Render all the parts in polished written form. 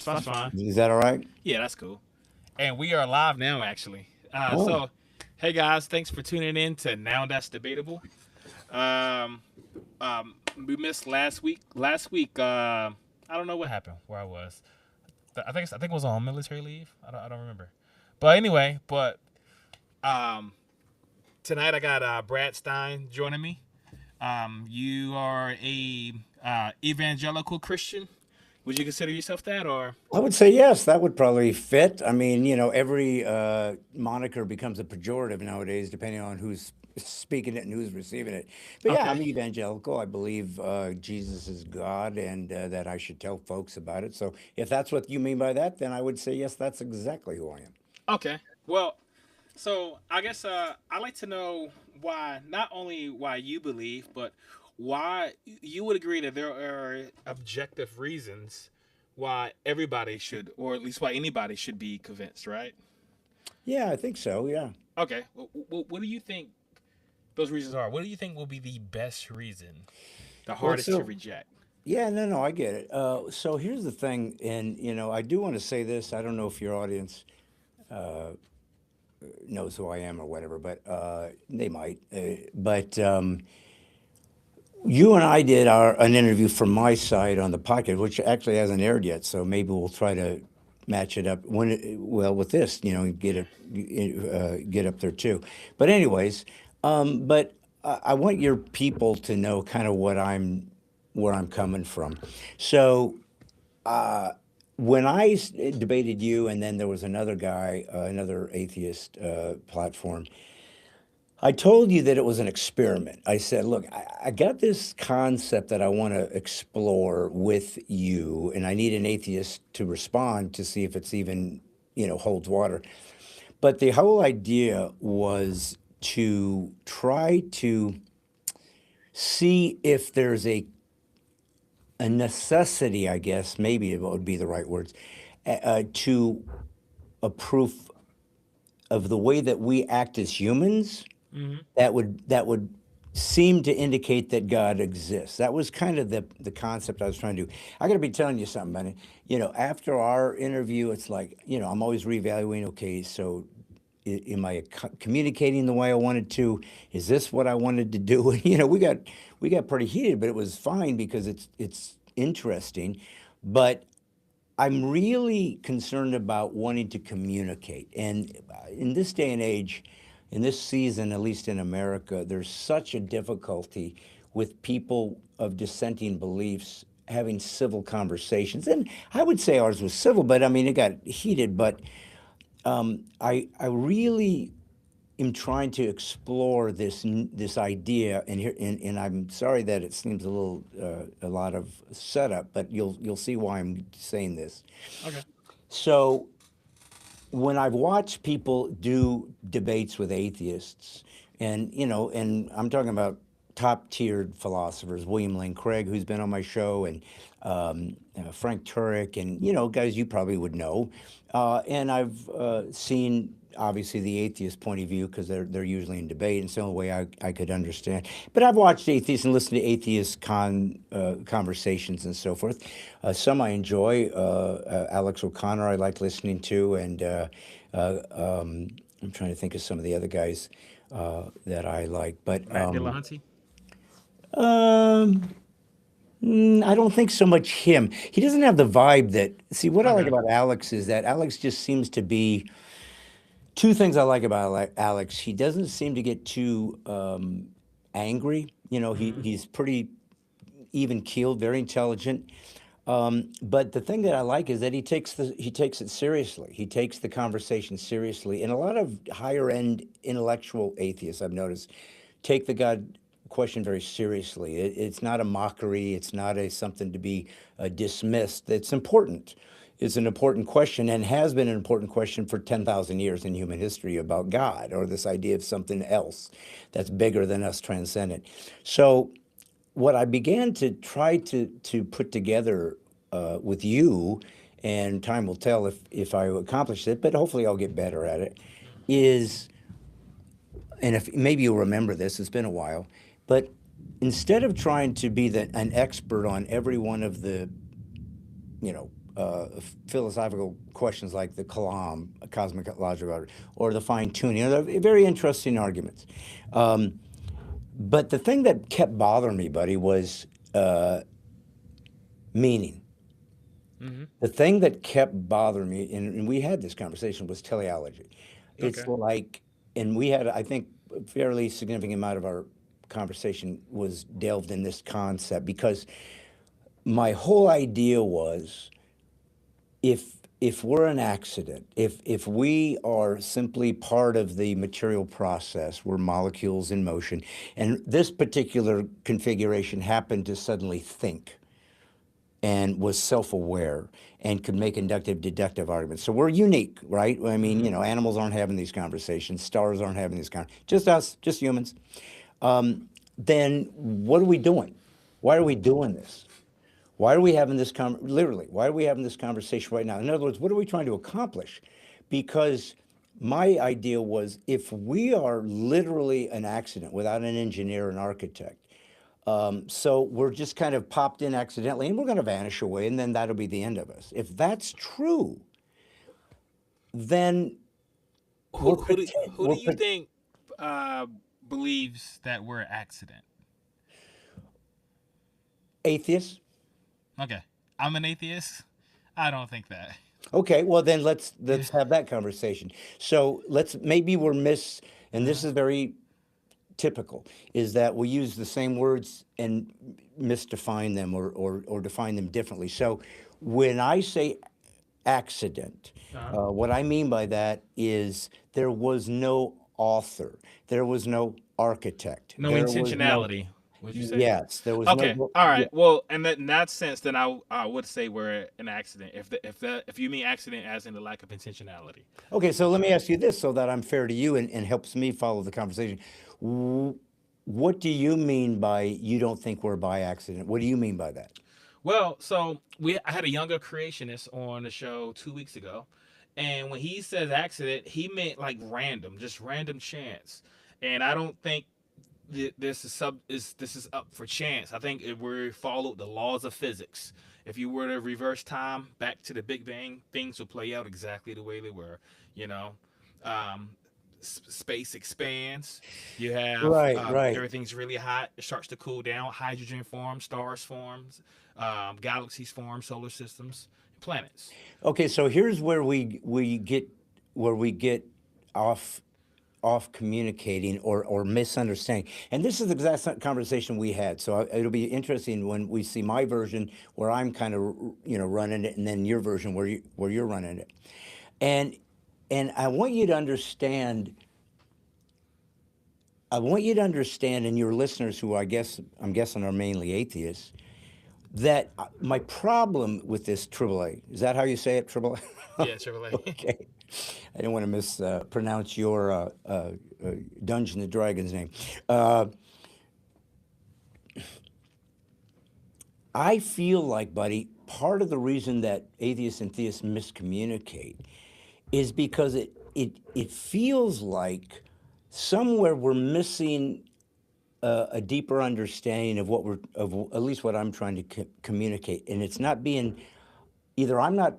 that's fine. Is that all right? Yeah, that's cool. And we are live now, actually. Oh, Hey guys, thanks for tuning in to Now That's Debatable. Um, we missed last week. I don't know what happened. Where I was, I think it was on military leave. I don't remember. But anyway, um, tonight I got Brad Stein joining me. You are a evangelical Christian. Would you consider yourself that, or I would say yes. That would probably fit. I mean, every moniker becomes a pejorative nowadays, depending on who's speaking it and who's receiving it. But yeah, okay? I'm evangelical. I believe Jesus is God, and that I should tell folks about it. So if that's what you mean by that, then I would say yes. That's exactly who I am. Okay. Well, so I guess I'd like to know why, not only why you believe, but why you would agree that there are objective reasons why everybody should, or at least why anybody should be convinced, right? Yeah, I think so. Yeah. Okay. What do you think those reasons are? What do you think will be the best reason, the Well, hardest to so reject? yeah, no, I get it. So here's the thing, and I do want to say this. I don't know if your audience knows who I am or whatever, but they might. But you and I did an interview from my side on the podcast, which actually hasn't aired yet. So maybe we'll try to match it up with this, get up there too. But anyways, but I want your people to know kind of where I'm coming from. So when debated you, and then there was another guy, another atheist platform, I told you that it was an experiment. I said, look, I got this concept that I want to explore with you, and I need an atheist to respond to see if it's even, holds water. But the whole idea was to try to see if there's a necessity, I guess, maybe it would be the right words, to a proof of the way that we act as humans Hmm. that would seem to indicate that God exists. That was kind of the concept I was trying to do. I got to be telling you something, Benny. After our interview, it's like, I'm always reevaluating. Okay, so am I communicating the way I wanted to? Is this what I wanted to do? And we got pretty heated, but it was fine because it's interesting. But I'm really concerned about wanting to communicate. And in this day and age, in this season, at least in America, there's such a difficulty with people of dissenting beliefs having civil conversations. And I would say ours was civil, but I mean, it got heated. But I really am trying to explore this idea, and I'm sorry that it seems a lot of setup, but you'll see why I'm saying this. Okay. So when I've watched people do debates with atheists, and I'm talking about top tiered philosophers, William Lane Craig, who's been on my show, and Frank Turek, and guys you probably would know, and I've seen obviously the atheist point of view because they're usually in debate, and it's the only way I could understand. But I've watched atheists and listened to atheist conversations and so forth. Some I enjoy. Alex O'Connor I like listening to, and I'm trying to think of some of the other guys that I like. But Matt Dillahunty. um, I don't think so much him. He doesn't have the vibe that. See, what I like Okay. about Alex is that Alex just seems to be two things I like about Alex. He doesn't seem to get too angry. Hmm. He's pretty even keeled, very intelligent. But the thing that I like is that he takes it seriously. He takes the conversation seriously, and a lot of higher end intellectual atheists I've noticed take the God question very seriously. It's not a mockery. It's not a something to be dismissed. It's important. It's an important question and has been an important question for 10,000 years in human history about God or this idea of something else that's bigger than us, transcendent. So what I began to try to put together with you, and time will tell if I accomplish it, but hopefully I'll get better at it. Is and if maybe you'll remember this, it's been a while, but instead of trying to be an expert on every one of the philosophical questions like the Kalam, cosmic logical order, or the fine tuning. You know, they're very interesting arguments. But the thing that kept bothering me, buddy, was meaning. Mm-hmm. The thing that kept bothering me, and we had this conversation, was teleology. It's Okay. like, and we had, I think, a fairly significant amount of our conversation was delved in this concept because my whole idea was if we're an accident, if we are simply part of the material process, we're molecules in motion, and this particular configuration happened to suddenly think and was self-aware and could make inductive deductive arguments. So we're unique, right? I mean, Mm-hmm. you know, animals aren't having these conversations, stars aren't having these just us, just humans. Then what are we doing? Why are we doing this? Why are we having this literally? Why are we having this conversation right now? In other words, what are we trying to accomplish? Because my idea was if we are literally an accident without an engineer and architect, so we're just kind of popped in accidentally and we're going to vanish away and then that'll be the end of us. If that's true, then Who we're, who do pretend, who do we're you think uh, believes that we're an accident? atheists. Okay, I'm an atheist. I don't think that. Okay, well then Yeah. let's have that conversation. So let's maybe and this Uh-huh. is very typical, is that we use the same words and misdefine them or define them differently. So when I say accident, Uh-huh. what I mean by that is there was no author, there was no architect, No there was no, intentionality. Would you say? yes, there was Okay. no, All yeah. right. Well, in that sense, then I would say we're an accident. If you mean accident as in the lack of intentionality. Okay, so let me ask you this so that I'm fair to you and helps me follow the conversation. W- What do you mean by you don't think we're by accident? What do you mean by that? Well, so I had a younger creationist on the show 2 weeks ago, and when he says accident, he meant like random, just random chance. And I don't think this is up for chance. I think if we followed the laws of physics, if you were to reverse time back to the Big Bang, things would play out exactly the way they were. You know, um, space expands. You have Right, right. everything's really hot. It starts to cool down. Hydrogen forms, stars forms, galaxies form, solar systems, planets. Okay, so here's where we get off communicating or misunderstanding. And this is the exact conversation we had. So it'll be interesting when we see my version where I'm kind of running it, and then your version where you're running it. And I want you to understand. I want you to understand, and your listeners, who I'm guessing are mainly atheists, that my problem with this AAA, is that how you say it, AAA? Yeah, Chevrolet. Okay. I didn't want to mispronounce your Dungeons and Dragons name. Uh, I feel like, buddy, part of the reason that atheists and theists miscommunicate is because it feels like somewhere we're missing a deeper understanding of at least what I'm trying to communicate, and it's not being either I'm not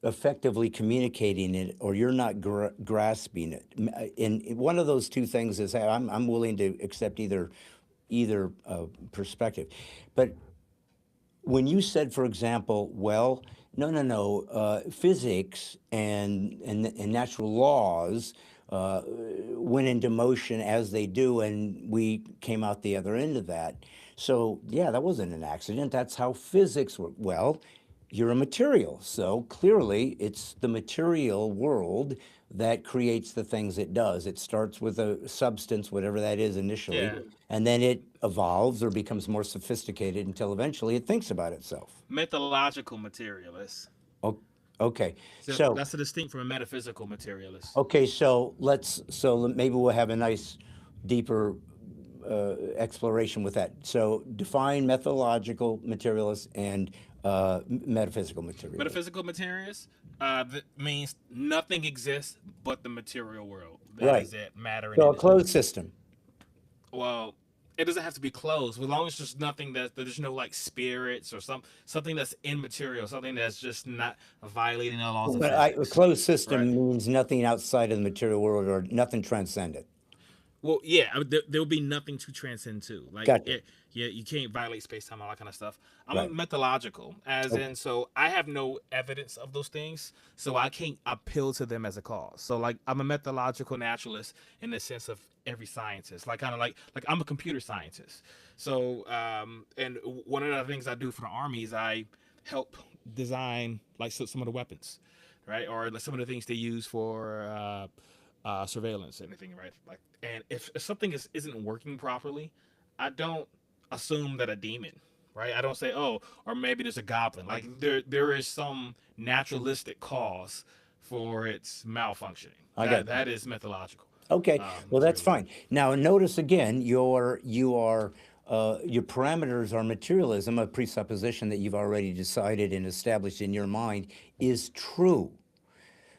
effectively communicating it or you're not grasping it. And one of those two things is hey, I'm willing to accept either perspective. But when you said, for example, well, no, physics and natural laws went into motion as they do, and we came out the other end of that. So yeah, that wasn't an accident. That's how physics works. Well, you're a material, so clearly it's the material world that creates the things it does. It starts with a substance, whatever that is initially, Yeah. and then it evolves or becomes more sophisticated until eventually it thinks about itself. Mythological materialist. O- Okay, So so that's a distinct from a metaphysical materialist. so maybe we'll have a nice, deeper exploration with that. So define methodological materialist and metaphysical materialist. Metaphysical materialist means nothing exists but the material world. That Right. is it, matter and So a energy. closed system. Well, it doesn't have to be closed, as long as there's nothing that there's no like spirits or something that's immaterial, something that's just not violating the laws of But a physics, closed right? system means nothing outside of the material world or nothing transcendent. Well, yeah, there'll be nothing to transcend to. Like, Gotcha. yeah, you can't violate space time, all that kind of stuff. I'm a Right. methodological, as Okay. in, so I have no evidence of those things, so I can't appeal to them as a cause. So, like, I'm a methodological naturalist in the sense of every scientist, like kind of like I'm a computer scientist. So, and one of the things I do for the army is I help design like some of the weapons, right, or like some of the things they use for surveillance, anything, right? Like, and if something isn't working properly, I don't assume that a demon, right? I don't say, oh, or maybe there's a goblin. Like there is some naturalistic cause for its malfunctioning. I got That is methodological Okay, well that's materialism. fine. Now notice again, your parameters are materialism, a presupposition that you've already decided and established in your mind is true.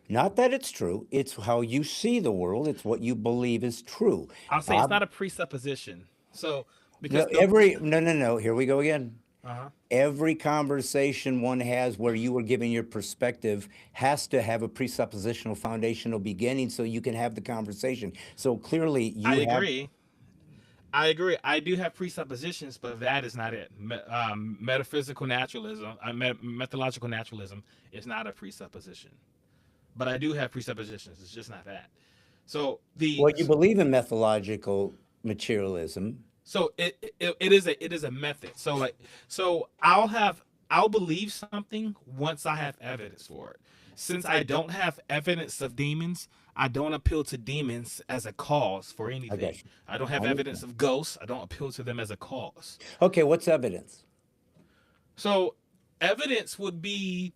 Not that it's true, it's how you see the world, it's what you believe is true. I'll say it's Ob- not a presupposition. So no, because the no, here we go again. uh-huh. Every conversation one has where you are giving your perspective has to have a presuppositional foundational beginning so you can have the conversation. So clearly I you have. agree. I agree. I do have presuppositions, but that is not it. Metaphysical naturalism, methodological naturalism is not a presupposition. But I do have presuppositions. It's just not that. So Well, you believe in methodological materialism. it is a method. So I'll believe something once I have evidence for it. Since I don't have evidence of demons, I don't appeal to demons as a cause for I got anything. you. I don't I have evidence understand. of ghosts. I don't appeal to them as a cause. Okay, what's evidence? So evidence would be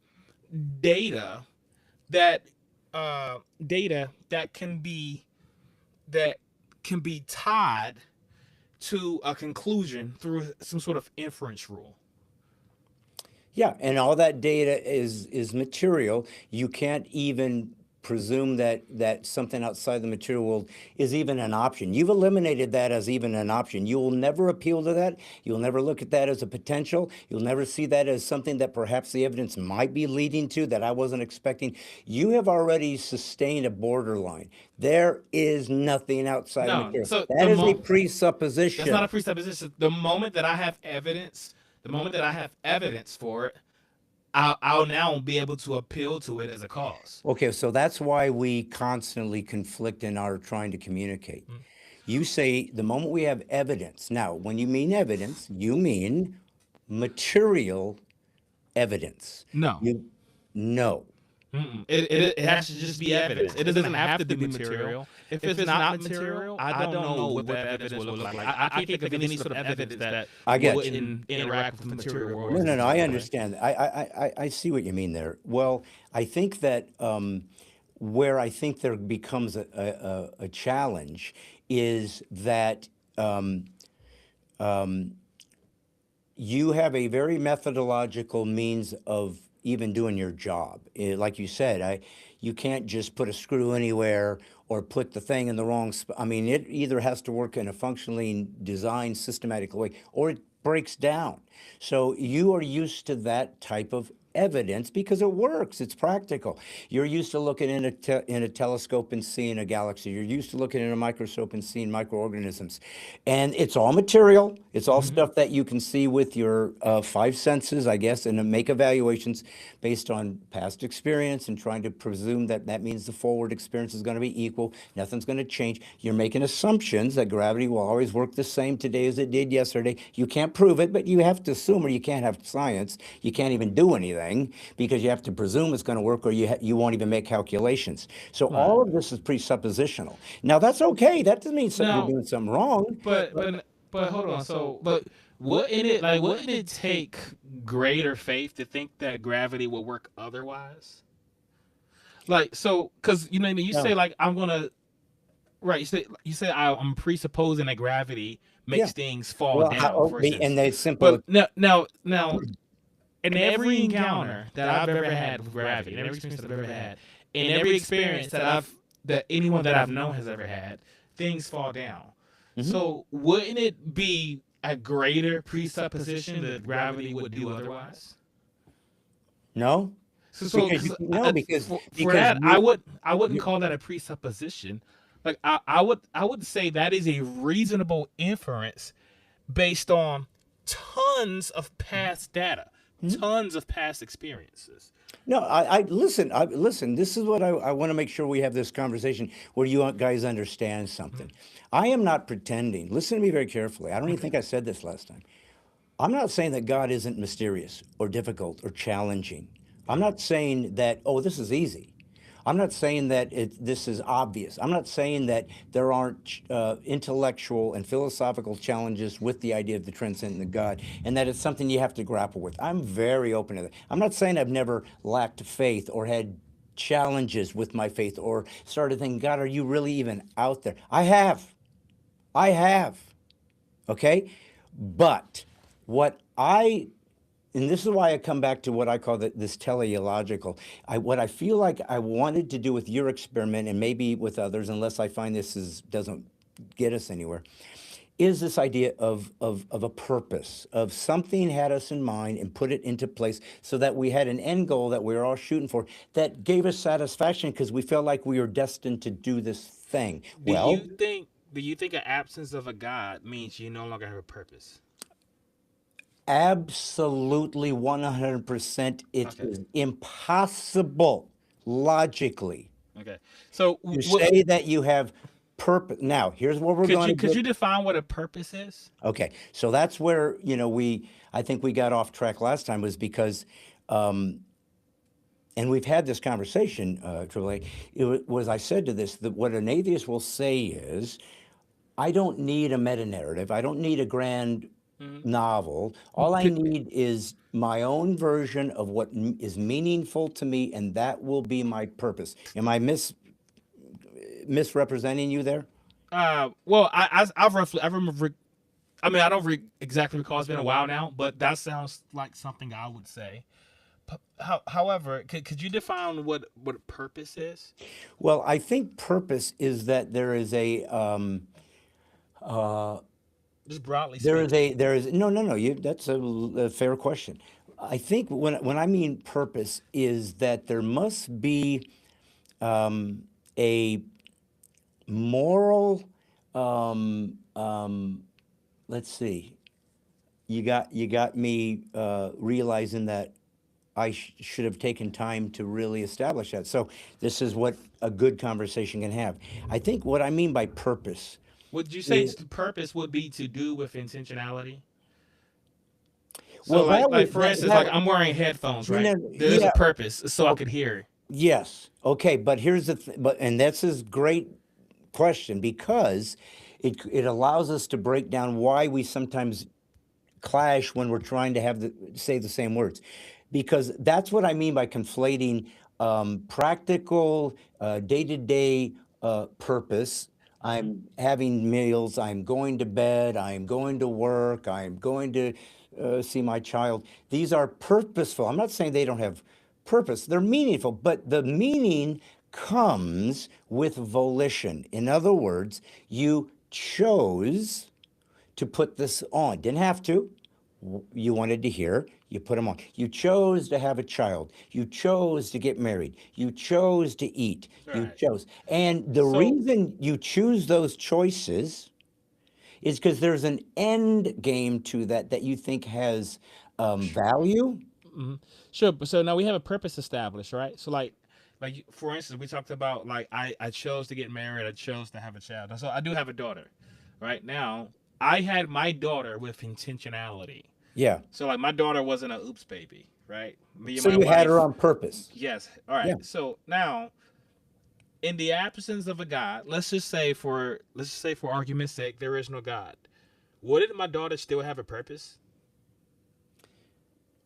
data that data that can be tied to a conclusion through some sort of inference rule. Yeah, and all that data is material. You can't even presume that something outside the material world is even an option. You've eliminated that as even an option. You will never appeal to that. You'll never look at that as a potential. You'll never see that as something that perhaps the evidence might be leading to that I wasn't expecting. You have already sustained a borderline. There is nothing outside of No, material. so That is a that's not presupposition. a presupposition. The moment that I have evidence, the moment that I have evidence for it, I'll now be able to appeal to it as a cause. Okay, so that's why we constantly conflict in our trying to communicate. Mm. You say the moment we have evidence. Now, when you mean evidence, you mean material evidence. No. You no. Mm-mm. It has to just be evidence. It doesn't have to be material. If it's not material, I don't know what that evidence will look like. I can't think of any sort of evidence that I get you. wouldn't interact with the material world No, in no, no. some I sort of way. understand. I see what you mean there. Well, I think that where I think there becomes a challenge is that you have a very methodological means of even doing your job. Like you said, you can't just put a screw anywhere or put the thing in the wrong spot. I mean, it either has to work in a functionally designed, systematic way, or it breaks down. So you are used to that type of evidence because it works. It's practical. You're used to looking in a telescope and seeing a galaxy. You're used to looking in a microscope and seeing microorganisms, and it's all material. It's all Hmm. stuff that you can see with your five senses, I guess, and then make evaluations based on past experience and trying to presume that that means the forward experience is going to be equal. Nothing's going to change. You're making assumptions that gravity will always work the same today as it did yesterday. You can't prove it, but you have to assume, or you can't have science. You can't even do anything because you have to presume it's going to work, or you won't even make calculations. So Right. all of this is presuppositional. Now that's okay. That doesn't mean you're Now, doing something wrong. but hold on. So, but wouldn't it take greater faith to think that gravity will work otherwise? Like, so, because you know what I mean. You say No. like I'm gonna right. You say I'm presupposing that gravity Yeah. makes things fall Well, down, for and instance. the simple. But now, in every encounter that I've ever had with gravity, in every experience that I've ever had, in every experience that anyone that I've known has ever had, things fall down. So wouldn't it be a greater presupposition that gravity would do otherwise? No, because you, Because no, because for that, I wouldn't you call that a presupposition. Like I would say that is a reasonable inference based on tons of past data, tons of past experiences. no. I listen. I listen. This is what I want to make sure we have this conversation where you guys understand something. I am not pretending. Listen to me very carefully. I don't even Okay. think I said this last time. I'm not saying that God isn't mysterious or difficult or challenging. I'm Okay. not saying that, oh, this is easy. I'm not saying that this is obvious. I'm not saying that there aren't intellectual and philosophical challenges with the idea of the transcendent God and that it's something you have to grapple with. I'm very open to that. I'm not saying I've never lacked faith or had challenges with my faith or started thinking, God, are you really even out there? I have. I have. Okay. But what I and this is why I come back to what I call this teleological. What I feel like I wanted to do with your experiment, and maybe with others, unless I find this doesn't get us anywhere, is this idea of a purpose, of something had us in mind and put it into place so that we had an end goal that we were all shooting for that gave us satisfaction because we felt like we were destined to do this thing. Do you Well, think do you think an absence of a God means you no longer have a purpose? absolutely 100%, it Okay. is impossible logically Okay. So to what say that you have purpose. Now, here's where we're could going you to could get. you define what a purpose is? Okay, so that's where, I think we got off track last time was because, and we've had this conversation, Triple A, was I said to this, that what an atheist will say is, I don't need a meta narrative. I don't need a grand Mhm. novel. All I Could, need is my own version of what is meaningful to me, and that will be my purpose. Am I misrepresenting you there? well, I've roughly I remember. I mean, I don't exactly recall. It's been a while now, but that sounds like something I would say. However, could you define what purpose is? Well, I think purpose is that Just broadly there is speaking. a there is no no no you that's a fair question. I think when I mean purpose is that there must be a moral let's see. You got me realizing that I should have taken time to really establish that. So this is what a good conversation can have. I think what I mean by purpose Would you say is the purpose would be to do with intentionality? So well that like would for instance, like I'm wearing headphones, no, right? no, There's a yeah, purpose so I okay, could hear. yes, okay, but here's but and that's a great question because it allows us to break down why we sometimes clash when we're trying to say the same words, because that's what I mean by conflating practical, day-to-day purpose. Hmm. I'm having meals. I'm going to bed. I'm going to work. I'm going to see my child. These are purposeful. I'm not saying they don't have purpose. They're meaningful, but the meaning comes with volition. In other words, you chose to put this on. Didn't have to. You wanted to hear, you put them on. You chose to have a child. You chose to get married. You chose to eat. You Right. chose. And the So reason you choose those choices is because there's an end game to that you think has value. mhm. Sure. So now we have a purpose established, right? So like for instance, we talked about like I chose to get married. I chose to have a child. So I do have a daughter, right now. I had my daughter with intentionality. Yeah. So like my daughter wasn't a oops baby, right? Me and So my you had her wife. on purpose. Yes. All right. Yeah. So now, in the absence of a God, let's just say for argument's sake, there is no God. Wouldn't my daughter still have a purpose?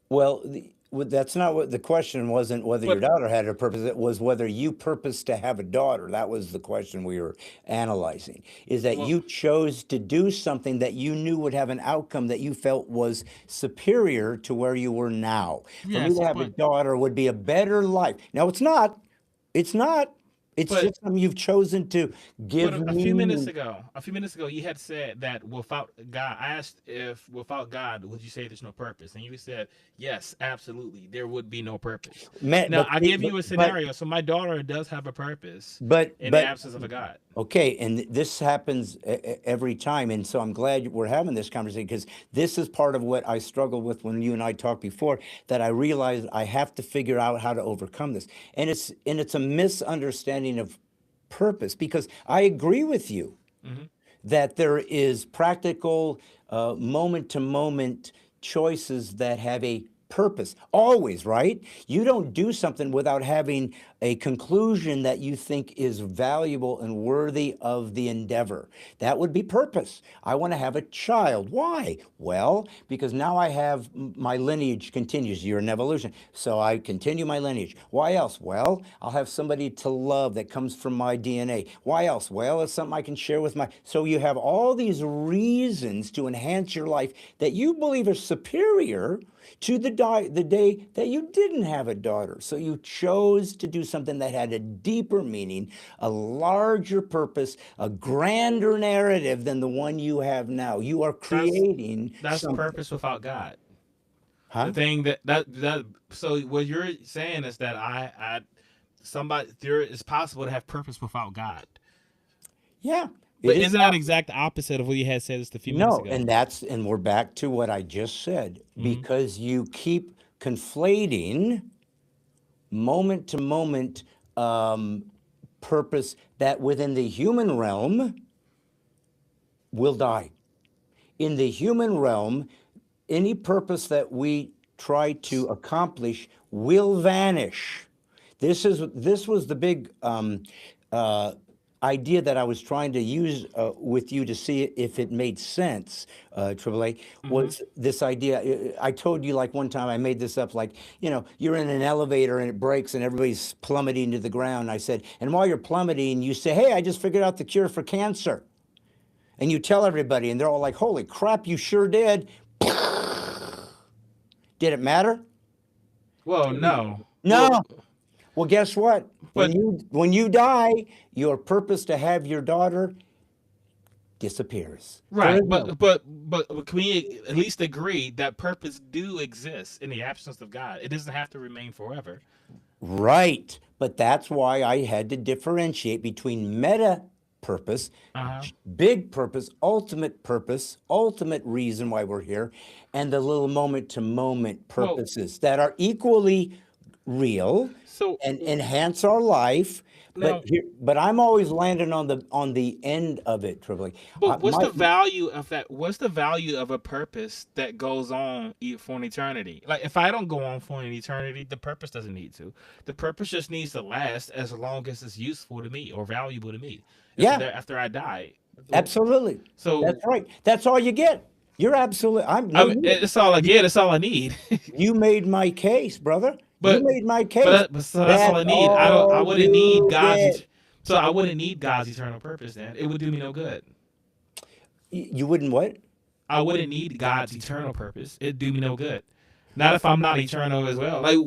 Well, that's not what the question wasn't whether your But daughter had a purpose. It was whether you purposed to have a daughter. That was the question we were analyzing. Is that well, you chose to do something that you knew would have an outcome that you felt was superior to where you were now. For me to yes, have a but daughter would be a better life. Now, it's not. It's not. It's But just something you've chosen to But give a meaning. few minutes ago, you had said that without God, I asked if without God, would you say there's no purpose? And you said, yes, absolutely, there would be no purpose. Man, Now, but I see, give you a scenario. So my daughter does have a purpose in the but absence of a God. okay, and this happens every time, and so I'm glad we're having this conversation because this is part of what I struggled with when you and I talked before. That I realized I have to figure out how to overcome this, and it's a misunderstanding of purpose because I agree with you Hmm. that there is practical, moment to moment choices that have a purpose. Always, right? You don't do something without having a conclusion that you think is valuable and worthy of the endeavor. That would be purpose. I want to have a child. Why? Well, because now I have my lineage continues. You're an evolution. So I continue my lineage. Why else? Well, I'll have somebody to love that comes from my DNA. Why else? Well, it's something I can share with my. So you have all these reasons to enhance your life that you believe are superior to the day that you didn't have a daughter. So you chose to do something that had a deeper meaning, a larger purpose, a grander narrative than the one you have now. You are That's creating that's something. purpose without God. The Huh? thing that so what you're saying is that I somebody there is possible to have purpose without God. Yeah, it But is isn't that possible. exact opposite of what you had said just a few minutes No, ago? and we're back to what I just said Hmm. because you keep conflating moment to moment, um, purpose that within the human realm will die. In the human realm, any purpose that we try to accomplish will vanish. This was the big, uh, idea that I was trying to use, with you to see if it made sense. Triple A Hmm. was this idea. I told you like one time I made this up. Like you're in an elevator and it breaks and everybody's plummeting to the ground. I said, and while you're plummeting, you say, "Hey, I just figured out the cure for cancer." And you tell everybody, and they're all like, "Holy crap, you sure did." Did it matter? Well, no. Well, No. Well, guess what? but When you die, your purpose to have your daughter disappears. There right, is no. but can we at least agree that purpose do exist in the absence of God? It doesn't have to remain forever. Right. But that's why I had to differentiate between meta purpose, Uh huh. purpose, ultimate reason why we're here, and the little moment to moment Well, purposes that are equally real so and enhance our life. now, But I'm always landing on the end of it, Tripoli. but what's My the value of that? What's the value of a purpose that goes on for an eternity? Like, if I don't go on for an eternity, the purpose doesn't need to. The purpose just needs to last as long as it's useful to me or valuable to me. Yeah, After I die. absolutely. That's So right. That's all you get. You're absolutely. I'm I no mean, you. it's all I get. It's all I need. You made my case, brother. You but made my case. so that's all That's I need. I don't. I all wouldn't need you God's. get. So I wouldn't need God's eternal purpose. Then it would do me no good. You wouldn't what? I wouldn't need God's eternal purpose. It'd do me no good. Not if I'm not eternal as well. Like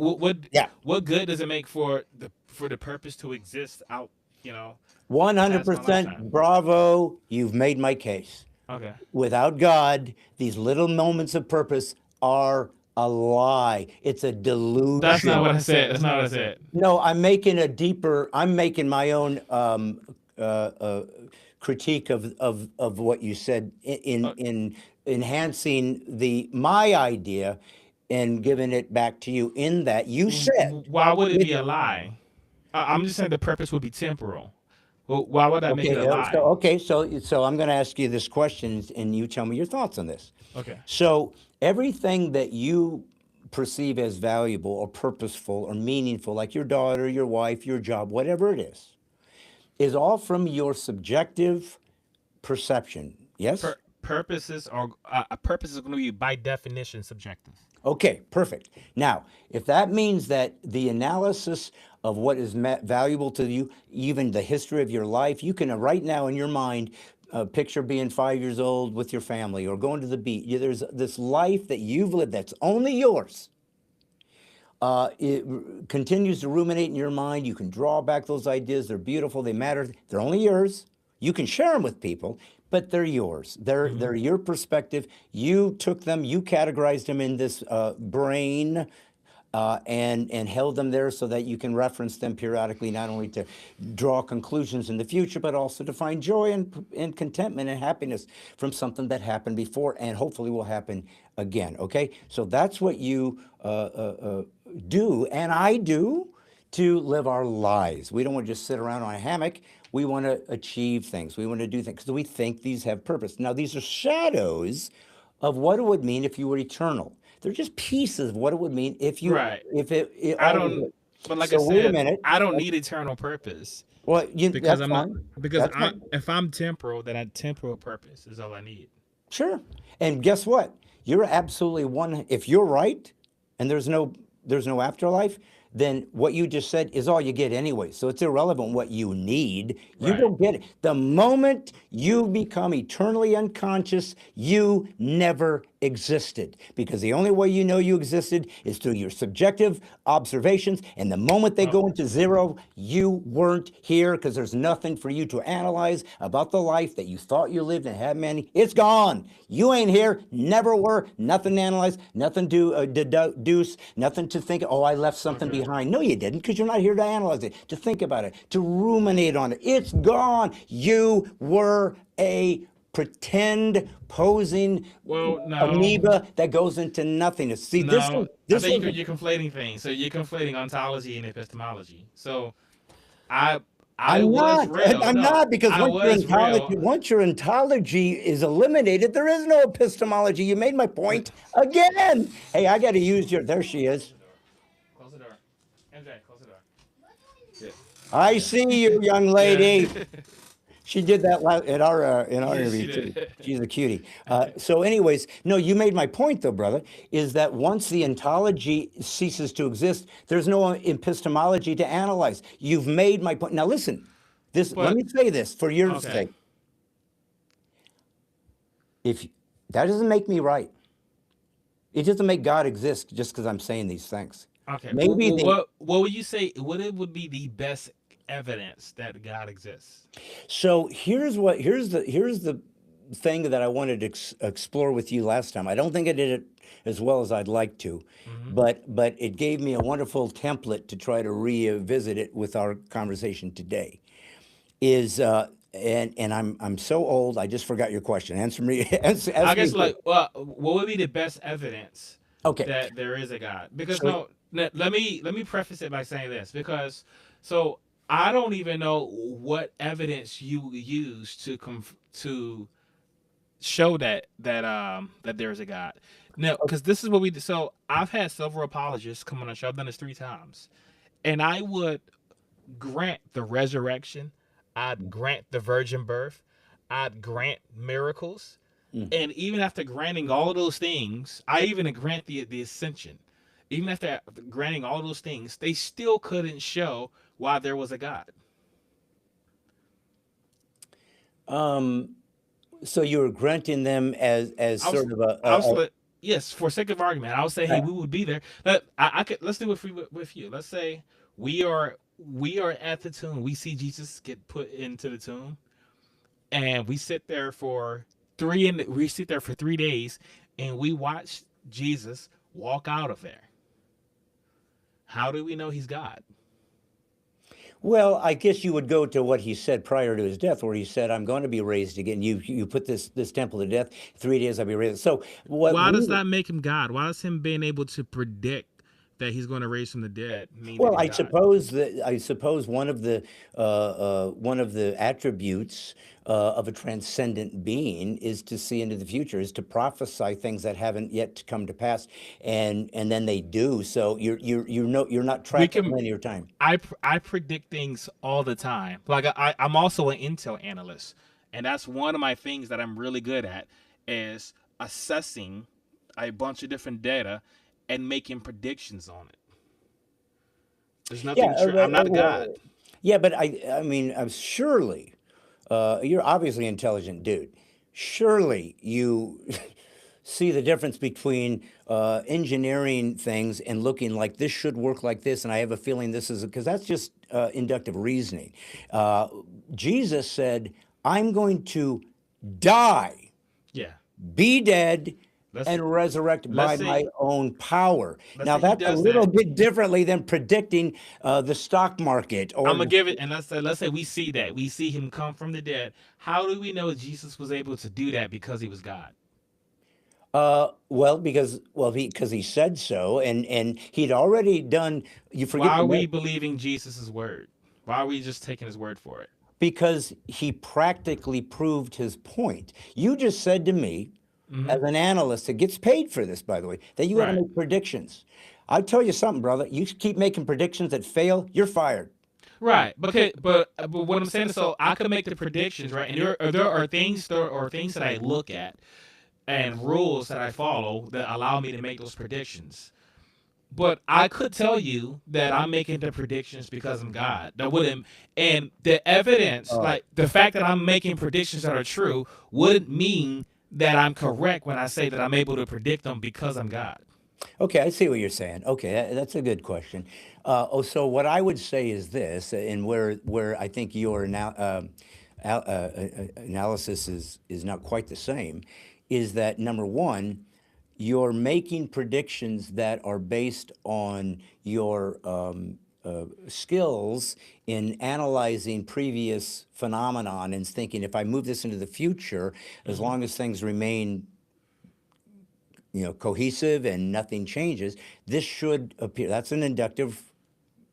Yeah, what good does it make for the purpose to exist out? You know, past my 100%. lifetime. Bravo. You've made my case. Okay. Without God, these little moments of purpose are a lie. It's a That's not delusion. what I said. That's not what I said. No, I'm making my own, uh, uh, critique of what you said Uh, in enhancing my idea and giving it back to you in that you said why would it it. be a lie? I'm just saying the purpose would be temporal. Well, why would I make it a Okay, lie? so I'm going to ask you this question and you tell me your thoughts on this. Okay. So everything that you perceive as valuable or purposeful or meaningful, like your daughter, your wife, your job, whatever it is all from your subjective perception. Yes? Purpose is going to be by definition subjective. Okay, perfect. Now, if that means that the analysis of what is valuable to you, even the history of your life, you can right now in your mind picture being 5 years old with your family or going to the beach. There's this life that you've lived that's only yours. It continues to ruminate in your mind. You can draw back those ideas. They're beautiful. They matter. They're only yours. You can share them with people, but they're yours. They're your perspective. You took them. You categorized them in this brain. And held them there so that you can reference them periodically, not only to draw conclusions in the future, but also to find joy and contentment and happiness from something that happened before and hopefully will happen again. Okay, so that's what you do, and I do, to live our lives. We don't want to just sit around on a hammock. We want to achieve things. We want to do things because we think these have purpose. Now, these are shadows of what it would mean if you were eternal. They're just pieces of what it would mean if you Right. if it I all was don't. it. But like I So wait a said, minute. I don't need eternal purpose Well, because that's I'm not. fine. Because That's fine. if I'm temporal, then a temporal purpose is all I need. Sure. And guess what? You're absolutely one. If you're right, and there's no afterlife, then what you just said is all you get anyway. So it's irrelevant what you need. You Right. don't get it. The moment you become eternally unconscious, you never existed. Because the only way you know you existed is through your subjective observations. And the moment they Well, go into zero, you weren't here because there's nothing for you to analyze about the life that you thought you lived and had many. It's gone. You ain't here, never were, nothing to analyze, nothing to deduce, nothing to think, oh, I left something okay. behind. No, you didn't, because you're not here to analyze it, to think about it, to ruminate on it. It's gone. You were a pretend posing Well, no, amoeba that goes into nothingness. See, this no. is I this think is you're conflating things. So you're conflating ontology and epistemology. So I I I'm was not. real. I'm No, not, because I was real. once your ontology is eliminated, there is no epistemology. You made my point again. Hey, I got to use your. There she Close is. the door. Close the door. MJ, close the door. I Yeah. see you, young lady. Yeah. She did that in our Yeah, interview she too. did. She's a cutie. So, anyways, no, you made my point though, brother. Is that once the ontology ceases to exist, there's no epistemology to analyze. You've made my point. Now, listen. This. Let But me say this for your okay. sake. If that doesn't make me right, it doesn't make God exist just because I'm saying these things. Okay. Maybe they. What would you say? What it would be the best evidence that God exists? So here's the thing that I wanted to explore with you last time. I don't think I did it as well as I'd like to, Hmm. but it gave me a wonderful template to try to revisit it with our conversation today. Is and I'm so old, I just forgot your question. Answer me. I Ask me. guess like, well, what would be the best evidence Okay. that there is a God? Because So no, let me preface it by saying this because so I don't even know what evidence you use to show that there's a God. No, because this is what we do. So I've had several apologists come on the show. I've done this 3 times, and I would grant the resurrection. I'd grant the virgin birth. I'd grant miracles. mm, And even after granting all of those things, I even grant the ascension. Even after granting all those things, they still couldn't show why there was a God. um, so you were granting them as I was, sort of I was like, yes, for sake of argument, I would say, hey, a we would be there. I could let's do it with you. Let's say we are at the tomb. We see Jesus get put into the tomb, and we sit there for 3 days, and we watch Jesus walk out of there. How do we know he's God? Well, I guess you would go to what he said prior to his death, where he said, "I'm going to be raised again." You put this temple to death. 3 days I'll be raised. So what Why does we that make him God? Why does him being able to predict that he's going to raise from the dead mean that well, he's God? I suppose one of the attributes of a transcendent being is to see into the future, is to prophesy things that haven't yet come to pass, and then they do. So you're not We tracking can linear time. I predict things all the time. Like I'm also an intel analyst, and that's one of my things that I'm really good at is assessing a bunch of different data and making predictions on it. There's Yeah, nothing true. I'm not a god. yeah, but I mean, you're obviously an intelligent dude. Surely you see the difference between engineering things and looking like this should work like this, and I have a feeling this is because that's just inductive reasoning. Uh, Jesus said, "I'm going to die, Yeah. be dead, Let's and resurrect let's by my say own power." let's Now, say he that's a does little that. bit differently than predicting the stock market I'm or gonna give it, and let's say we see that we see him come from the dead. How do we know Jesus was able to do that because he was God? because he said so, and he'd already done. You forget Why the are we word believing Jesus' word? Why are we just taking his word for it? because he practically proved his point. You just said to me, Hmm. as an analyst that gets paid for this, by the way, that you got to Right. make predictions. I tell you something, brother. You keep making predictions that fail, you're fired. Right. But what I'm saying is, so I could make the predictions, right? And there are things that I look at and rules that I follow that allow me to make those predictions. But I could tell you that I'm making the predictions because I'm God. That wouldn't, and the evidence, Oh, like the fact that I'm making predictions that are true, wouldn't mean that I'm correct when I say that I'm able to predict them because I'm God. okay, I see what you're saying. Okay, that's a good question. So what I would say is this, and where I think your analysis is not quite the same, is that number one, you're making predictions that are based on your skills in analyzing previous phenomenon and thinking if I move this into the future, as Hmm. long as things remain cohesive and nothing changes, this should appear. That's an inductive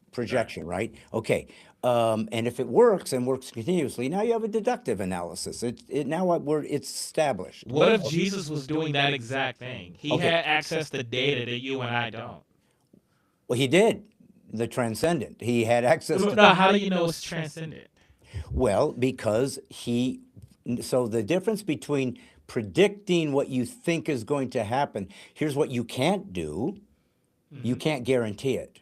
Right. projection, right? Okay. And if it works and works continuously, now you have a deductive analysis. Now it's established. What if Jesus was doing that exact thing? He Okay. had access to data that you and I don't. Well, he did the transcendent. He had access to, No, how do you know it's transcendent? well, because so the difference between predicting what you think is going to happen, here's what you can't do. You Hmm. can't guarantee it.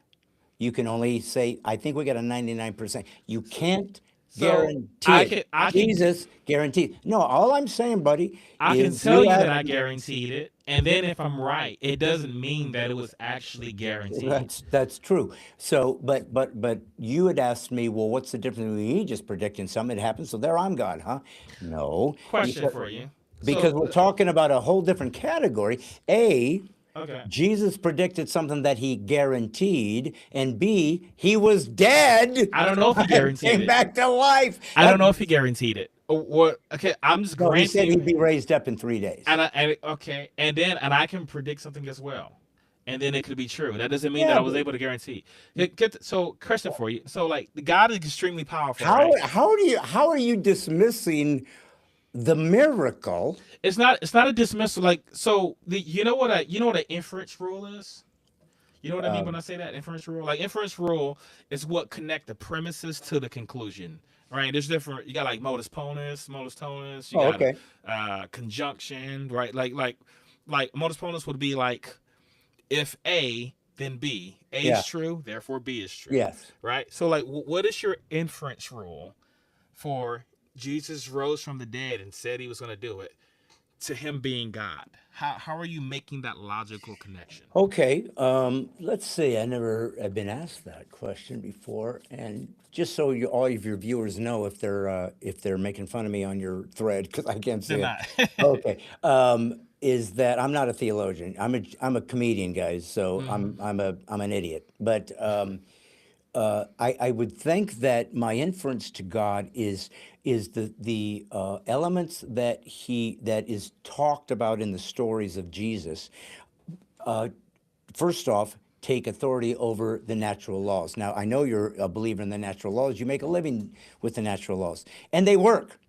You can only say, I think we got a 99%. You can't So guarantee I it. can I can Jesus guaranteed. No, all I'm saying, buddy, I can is tell you you that ask. I guaranteed it, and then if I'm right, it doesn't mean that it was actually guaranteed. That's true. So, but you had asked me, well, what's the difference between me just predicting something that happens? So there I'm God, huh? No, Question because for you. because we're talking about a whole different category. A, Okay. Jesus predicted something that he guaranteed, and B, he was dead I don't know if he and guaranteed came it. back to life. I don't know if he guaranteed it. What? Okay, I'm just No, he said granting, he'd be raised up in 3 days. okay, and I can predict something as well, and then it could be true. That doesn't mean that Yeah, I was but able to guarantee. So, question for you. So, like, the God is extremely powerful, how right? how are you dismissing the miracle? It's not a dismissal. Like, so you know what an inference rule is. You know what I mean when Um, I say that inference rule? Like inference rule is what connect the premises to the conclusion. Right? There's different. You got like modus ponens. You oh, got okay. conjunction. Right? Like modus ponens would be like if A then B. A Yeah. is true, therefore B is true. Yes. Right? So like, what is your inference rule for Jesus rose from the dead and said he was going to do it to him being God? How are you making that logical connection? Okay. Let's see. I never have been asked that question before, and just so all of your viewers know, if they're making fun of me on your thread, because I can't They're see it. not. Okay. Is that I'm not a theologian. I'm a comedian, guys. So Hmm. I'm an idiot. But I would think that my inference to God is the elements that is talked about in the stories of Jesus. First off, take authority over the natural laws. Now, I know you're a believer in the natural laws. You make a living with the natural laws, and they work.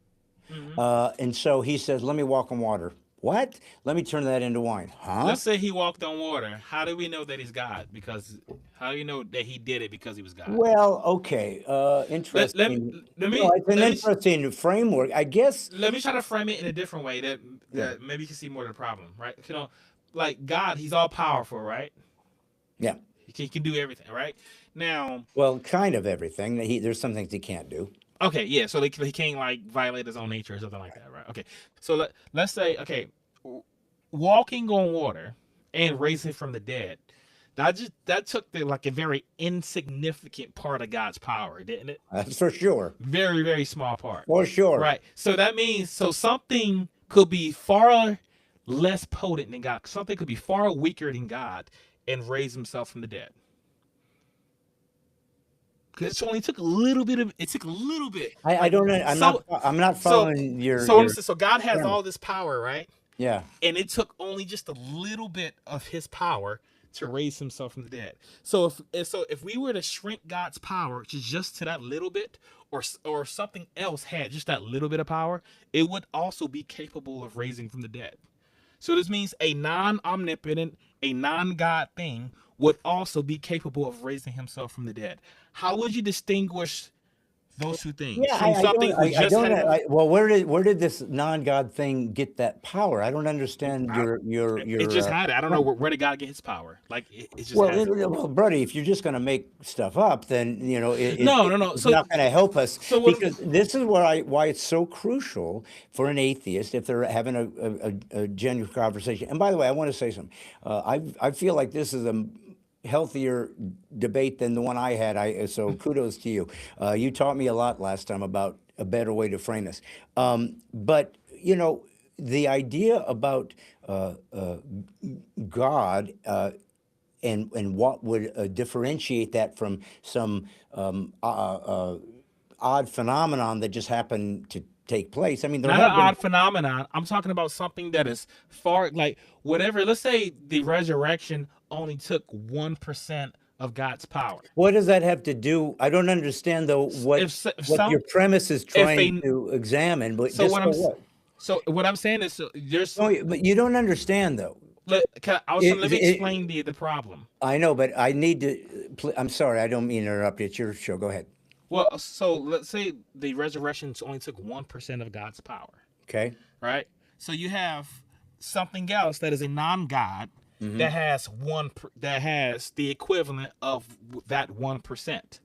Hmm. And so he says, "Let me walk on water." What? Let me turn that into wine. Huh? Let's say he walked on water. How do we know that he's God? Because how do you know that he did it because he was God? Well, okay. Let let Interesting. let No, me it's an let me interesting framework, I guess. let me try to frame it in a different way that Yeah. maybe you can see more of the problem, right? Like God, he's all powerful, right? Yeah. He can do everything, right? Now, Well, kind of everything. There's some things he can't do. okay, yeah. So he can't like violate his own nature or something like that, right? Okay. So let's say, okay, walking on water and raising from the dead, that took the like a very insignificant part of God's power, didn't it? That's for sure. Very, very small part. For sure. Right. So that means something could be far less potent than God. Something could be far weaker than God and raise himself from the dead. Because it only took a little bit of it took a little bit. I don't know. I'm not following So God has premise. all this power, right? Yeah. And it took only just a little bit of his power to raise himself from the dead. So if we were to shrink God's power to just to that little bit, or something else had just that little bit of power, it would also be capable of raising from the dead. So this means a non-omnipotent, a non-God thing would also be capable of raising himself from the dead. How would you distinguish those two things Yeah, from something who just had? well, where did this non-God thing get that power? I don't understand your It just had it. I don't know where did God get his power. Like it just well, has it. well, Brody, if you're just going to make stuff up, then No. it's So not going to help us, so what? because this is why it's so crucial for an atheist, if they're having a genuine conversation. And by the way, I want to say something. I feel like this is a healthier debate than the one I had. So kudos to you. You taught me a lot last time about a better way to frame this. But the idea about God, and what would differentiate that from some odd phenomenon that just happened to take place. I mean, there Not an have been. odd phenomenon. I'm talking about something that is far, like whatever. Let's say the resurrection only took 1% of God's power. What does that have to do? I don't understand though what If what your premise is if trying a to examine. But so just what so I'm what? so what I'm saying is there's No, but you don't understand though. let It, me it, explain the problem. I know, but I need to. I'm sorry, I don't mean to interrupt you. It's your show. Go ahead. Well, so let's say the resurrection only took 1% of God's power, Okay. right? So you have something else that is a non-God Hmm. that has the equivalent of that 1%.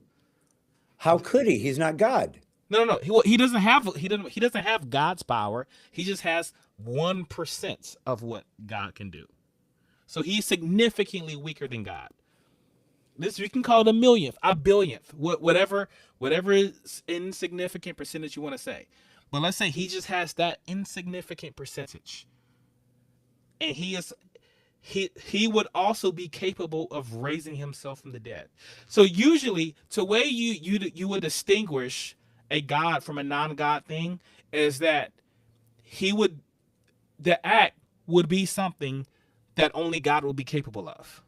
How could he? He's not God. No. He doesn't have God's power. He just has 1% of what God can do. So he's significantly weaker than God. This we can call it a millionth, a billionth, whatever insignificant percentage you want to say. But let's say he just has that insignificant percentage, and he would also be capable of raising himself from the dead. So usually, the way you would distinguish a God from a non-God thing is that he would the act would be something that only God would be capable of.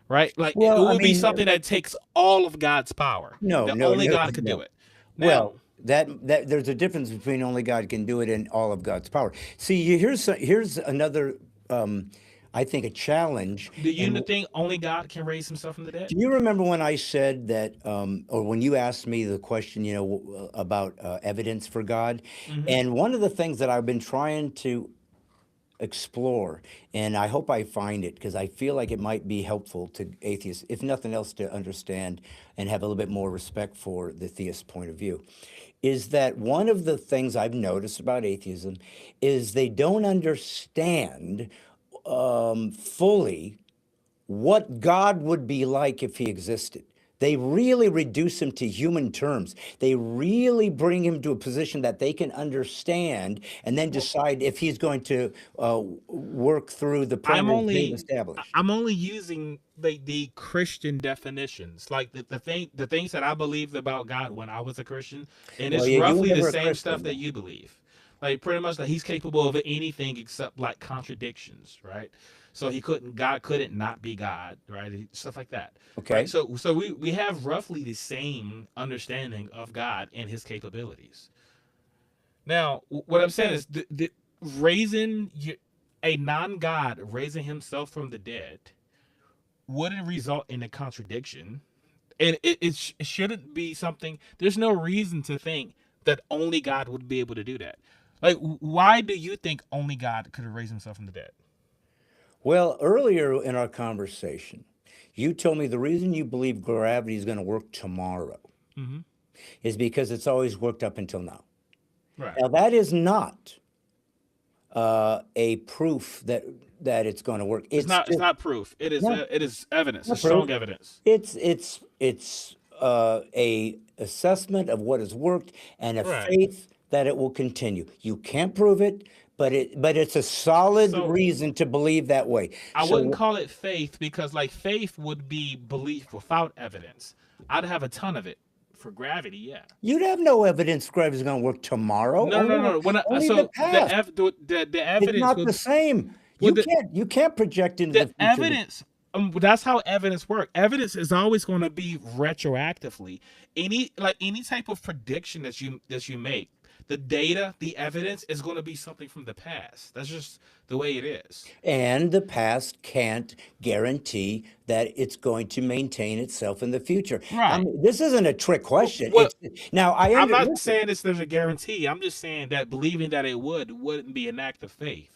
Right? Like it Well, I would be mean, something that takes all of God's power. no, That no, only no, God could do no. it. Now, Well, that there's a difference between only God can do it and all of God's power. See, here's another, I think, a challenge. do you And think only God can raise himself from the dead? do you remember when I said that, or when you asked me the question, about evidence for God? Hmm. And one of the things that I've been trying to explore, and I hope I find it, because I feel like it might be helpful to atheists, if nothing else, to understand and have a little bit more respect for the theist point of view, is that one of the things I've noticed about atheism is they don't understand fully what God would be like if he existed. They really reduce him to human terms. They really bring him to a position that they can understand and then Well, decide if he's going to work through the I'm parameters they've only established. I'm only using the Christian definitions, like the things that I believed about God when I was a Christian, and Well, it's you were roughly the never a same stuff Christian, that though. you believe. Like pretty much that he's capable of anything except like contradictions, right? So God couldn't not be God, right? Stuff like that, right? Okay. So we have roughly the same understanding of God and his capabilities. Now, what I'm saying is the raising a non-God raising himself from the dead wouldn't result in a contradiction, and it shouldn't be something. There's no reason to think that only God would be able to do that. Like, why do you think only God could raise himself from the dead? Well, earlier in our conversation, you told me the reason you believe gravity is going to work tomorrow Hmm. is because it's always worked up until now. Right. Now, that is not a proof that it's going to work. It's It's not. It's just not proof. no, It is evidence. not It's proof. strong evidence. It's a assessment of what has worked and a Right. faith that it will continue. You can't prove it, but it's a solid So reason to believe that way. I wouldn't So call it faith because like faith would be belief without evidence. I'd have a ton of it for gravity. Yeah. you'd have no evidence gravity's going to work tomorrow. No, no, no, no. When Only the so past. the It's evidence not the would same. would You can't project into the the future. evidence that's how evidence works. Evidence is always going to be retroactively. Any type of prediction that you make, the data, the evidence is going to be something from the past. That's just the way it is. And the past can't guarantee that it's going to maintain itself in the future. I Right. mean, this isn't a trick question. What Now I I'm not listen. saying there's a guarantee. I'm just saying that believing that it wouldn't be an act of faith.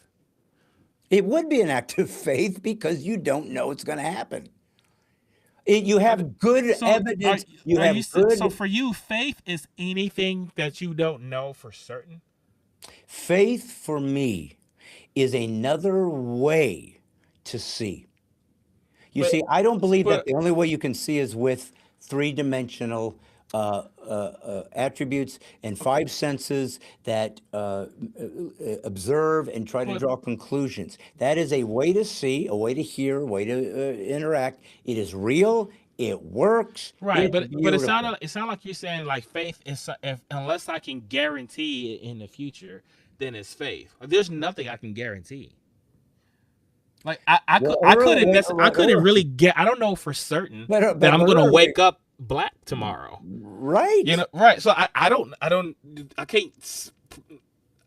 It would be an act of faith because you don't know it's going to happen. You have good So evidence. You are have you so good for you faith is anything that you don't know for certain? faith for me is another way to see. You But see, I don't believe that but the only way you can see is with three-dimensional attributes and five senses that observe and try to but draw conclusions. That is a way to see, a way to hear, a way to interact. It is real. It works. right, It's but beautiful. it sounded like you're saying like faith is if unless I can guarantee it in the future, then it's faith. There's nothing I can guarantee. Like Well, I couldn't really get I don't know for certain that I'm gonna earlier, wake up black tomorrow. You right? know, right? So I can't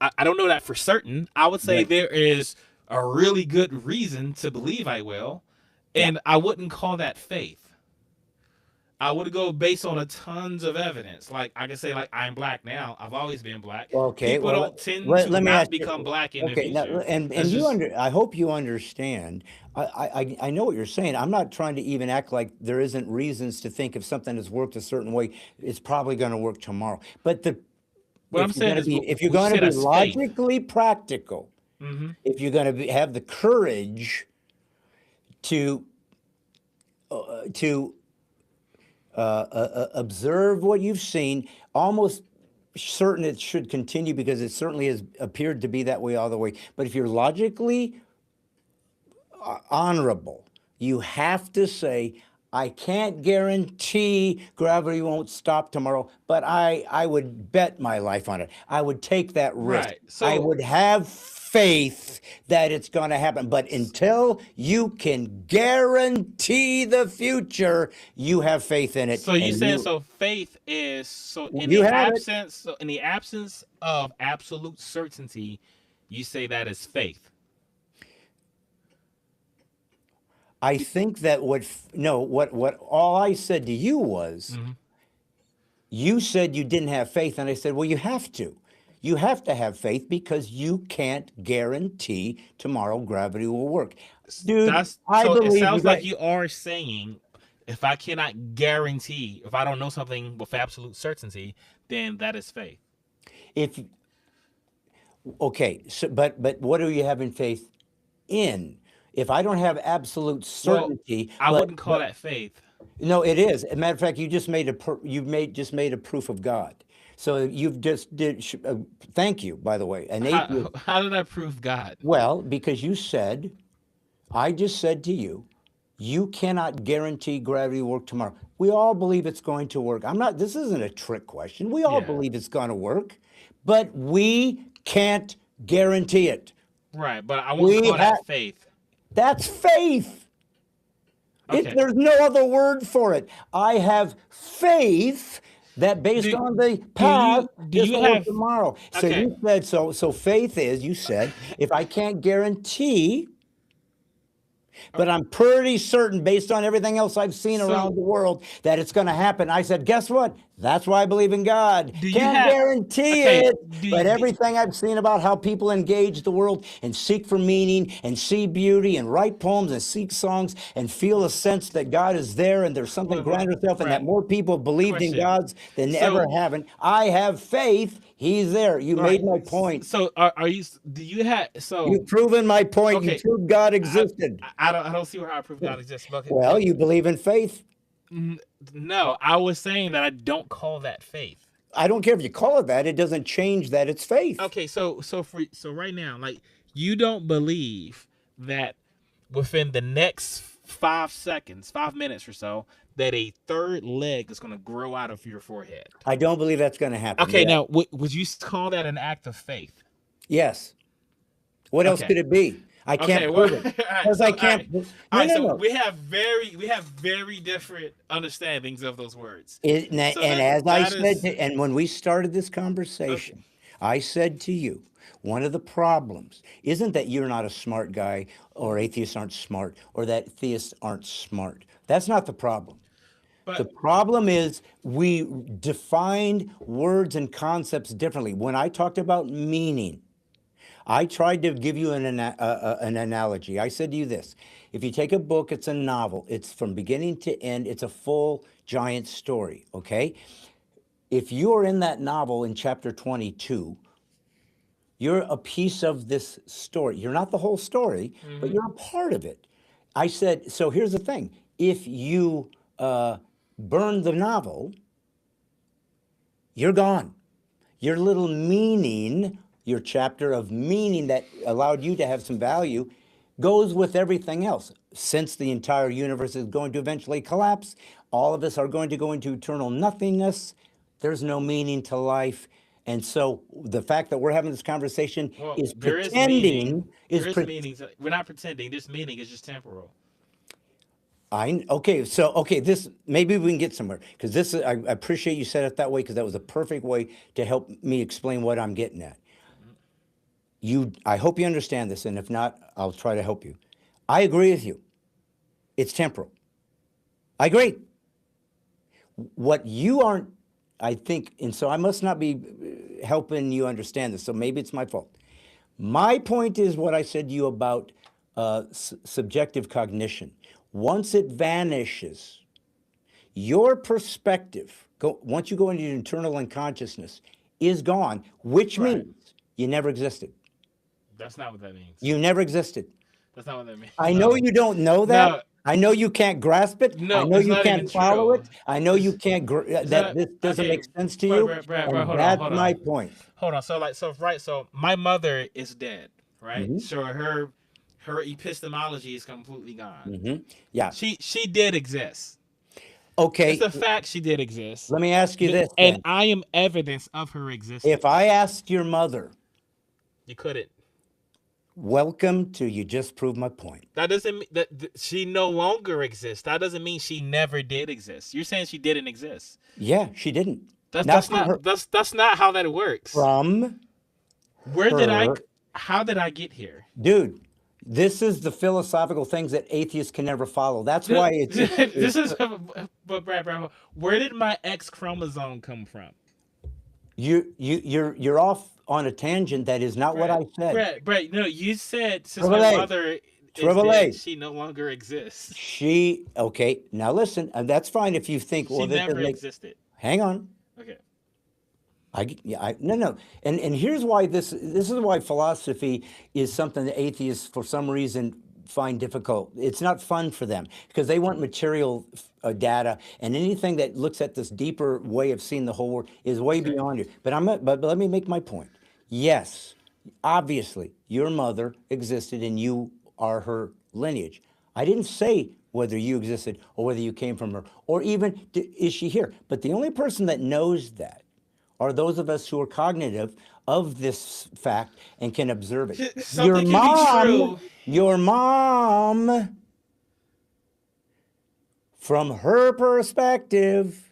I don't know that for certain. I would say Right. there is a really good reason to believe I will, Yeah. and I wouldn't call that faith. I would go based on a tons of evidence. Like I can say, like I'm black now. I've always been black. Okay, People well, don't tend to let me not ask become you. black in the Okay, now, future. and That's you just I hope you understand. I know what you're saying. I'm not trying to even act like there isn't reasons to think if something has worked a certain way, it's probably going to work tomorrow. But what I'm saying is, if you're would you going say to be that's faith? logically practical, Hmm. if you're going to have the courage to to observe what you've seen, almost certain it should continue because it certainly has appeared to be that way all the way. But if you're logically honorable, you have to say, I can't guarantee gravity won't stop tomorrow, but I would bet my life on it. I would take that risk. Right. I So would have faith that it's going to happen. But until you can guarantee the future, you have faith in it, So you and saying so faith is you have it. in the absence of absolute certainty, you say that is faith. I think that no, what all I said to you was, Hmm. you said you didn't have faith, and I said, well, you have to. You have to have faith because you can't guarantee tomorrow gravity will work. Dude, That's I so it believe you sounds got like you are saying if I cannot guarantee, if I don't know something with absolute certainty, then that is faith. if okay, so but what are you having faith in? If I don't have absolute Well, certainty, I wouldn't call that faith. no, it is. As a matter of fact, you just made just made a proof of God. So you've just did. Thank you, by the way, an atheist. How did I prove God? Well, because you said, I just said to you, you cannot guarantee gravity will work tomorrow. We all believe it's going to work. I'm not. This isn't a trick question. We all Yeah. believe it's going to work, but we can't guarantee it. Right, but I wouldn't We call have. that faith. That's faith. Okay. There's no other word for it. I have faith that based Do on the do past, do this you will work have tomorrow. So okay. you said so. So faith is, you said, if I can't guarantee Uh, But I'm pretty certain, based on everything else I've seen around So, the world, that it's going to happen. I said, guess what? That's why I believe in God. do you Can't have guarantee okay? it, but Do everything I've seen about how people engage the world and seek for meaning and see beauty and write poems and seek songs and feel a sense that God is there and there's something hold grander on, self and that Brad. more people have believed in Question. God's than ever So, haven't. I have faith. He's there. You all made right. my point. So, are you? Do you have? So, You've proven my point. You okay. proved God I existed. I don't see how I prove God exists. But, Well, you believe in faith. n- no, I was saying that I don't call that faith. I don't care if you call it that. It doesn't change that it's faith. Okay, so right now, like you don't believe that within the next 5 seconds, 5 minutes or so, that a third leg is going to grow out of your forehead. I don't believe that's going to happen Okay, yet. now would you call that an act of faith? Yes. What else Okay. could it be? I Okay. can't Well, prove it all right. because So, I all can't. right. All No, right. no, So no. we have very different understandings of those words. So And as I that said, is and when we started this okay. conversation, I said to you, one of the problems isn't that you're not a smart guy or atheists aren't smart or that theists aren't smart. That's not the problem. The But problem is we defined words and concepts differently. When I talked about meaning, I tried to give you an analogy. I said to you this: if you take a book, it's a novel. It's from beginning to end. It's a full giant story. Okay. If you are in that novel in chapter 22, you're a piece of this story. You're not the whole story, but mhm. you're a part of it. I said, so here's the thing: if you burn the novel, you're gone. Your little meaning, your chapter of meaning that allowed you to have some value, goes with everything else. Since the entire universe is going to eventually collapse, all of us are going to go into eternal nothingness. There's no meaning to life. And so the fact that we're having this conversation Well, is there is meaning. pretending, There is meaning. We're not pretending. This meaning is just temporal. okay, so okay, this maybe we can get somewhere because this I appreciate you said it that way because that was a perfect way to help me explain what I'm getting at. I hope you understand this, and if not, I'll try to help you. I agree with you. It's temporal. I agree. What you aren't, I think, and so I must not be helping you understand this. So maybe it's my fault. My point is what I said to you about subjective cognition. Once it vanishes, your perspective, once you go into your internal unconsciousness, is gone, which Right. means you never existed. That's not what that means. You never existed. That's not what that means. I know No. you don't know that. No. I know you can't grasp it. I No. know It's you not even can't follow true. it. I know you It's can't, it's that not this doesn't okay. make sense to Brad, you. Brad, Brad, Brad, And hold on, that's hold my on, point. hold on. So like, so right. So my mother is dead. Right. Hmm. So her epistemology is completely gone. Hmm. Yeah. She did exist. It's Okay. a fact she did exist. Let me ask you this And then. I am evidence of her If I existence. asked your mother, You couldn't. welcome to you just proved my point. That doesn't mean that she no longer exists. That doesn't mean she never did exist. You're saying she didn't exist. Yeah, she didn't. That's Not that's from not her. that's not how that works. From Where did I? her. How did I get here? Dude, this is the philosophical things that atheists can never follow. That's why This is, but Brad, where did my X chromosome come from? you're off on a tangent that is not what Brad, I said. Brad. No, you said since my Trevole, mother is dead, Trevole. she no longer exists. Okay, now listen, and that's fine if you think, She well, this never doesn't make, existed. hang on. Okay. No, no. And here's why this is why philosophy is something that atheists, for some reason, find difficult. It's not fun for them because they want material data, and anything that looks at this deeper way of seeing the whole world is way Okay. beyond you. But let me make my point. Yes, obviously, your mother existed, and you are her lineage. I didn't say whether you existed or whether you came from her, or even is she here. But the only person that knows that are those of us who are cognitive of this fact and can observe it. Something can be true. Your mom, from her perspective,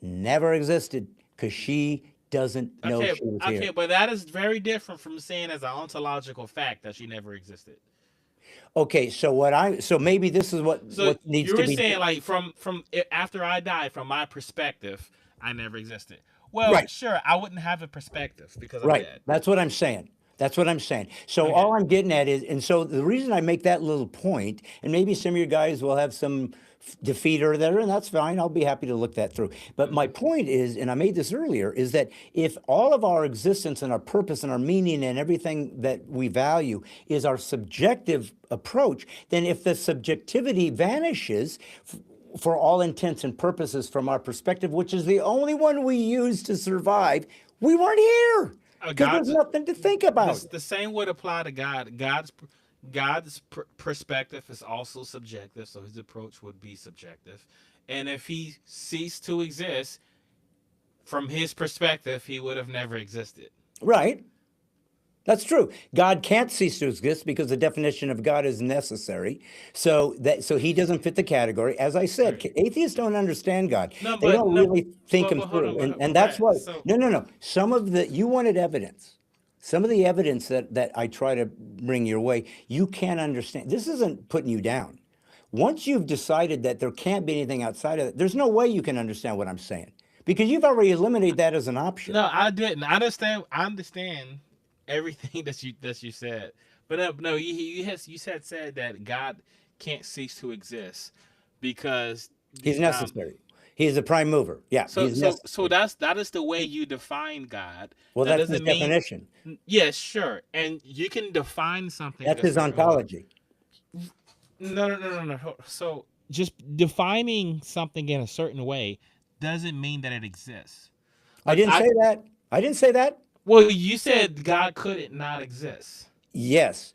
never existed because she doesn't know Okay, she was okay, here. but that is very different from saying as an ontological fact that she never existed. Okay, so maybe this is So what needs you to were be saying like after I die, from my perspective, I never existed. Well, right. sure, I wouldn't have a perspective because I'm Right. dead. That's what I'm saying. That's what I'm saying. So Okay. all I'm getting at is, and so the reason I make that little point, and maybe some of your guys will have some defeater there, and that's fine. I'll be happy to look that through. But my Hmm. point is, and I made this earlier, is that if all of our existence and our purpose and our meaning and everything that we value is our subjective approach, then if the subjectivity vanishes, for all intents and purposes from our perspective, which is the only one we use to survive, we weren't here because there's God's nothing to think about. the same would apply to God. God's perspective is also subjective, so his approach would be subjective. And if he ceased to exist, from his perspective, he would have never existed. Right? That's true. God can't cease to exist because the definition of God is necessary. So he doesn't fit the category. As I said, Okay. atheists don't understand God. No, They but don't no, really think him but hold on, through. And that's but why so no. Some of the you wanted evidence. Some of the evidence that I try to bring your way, you can't understand. This isn't putting you down. Once you've decided that there can't be anything outside of it, there's no way you can understand what I'm saying because you've already eliminated that as an option. no, I didn't. I understand everything that you said, but no, you said that God can't cease to exist because He's um necessary. He's the prime mover. Yeah, so he's so so necessary. that is the way you define God. Well, That that's his doesn't mean definition. yes, sure, and you can define something That's a his certain way. ontology. No. So just defining something in a certain way doesn't mean that it exists. I Like didn't say that. I didn't say that. well, you said God couldn't not exist Yes,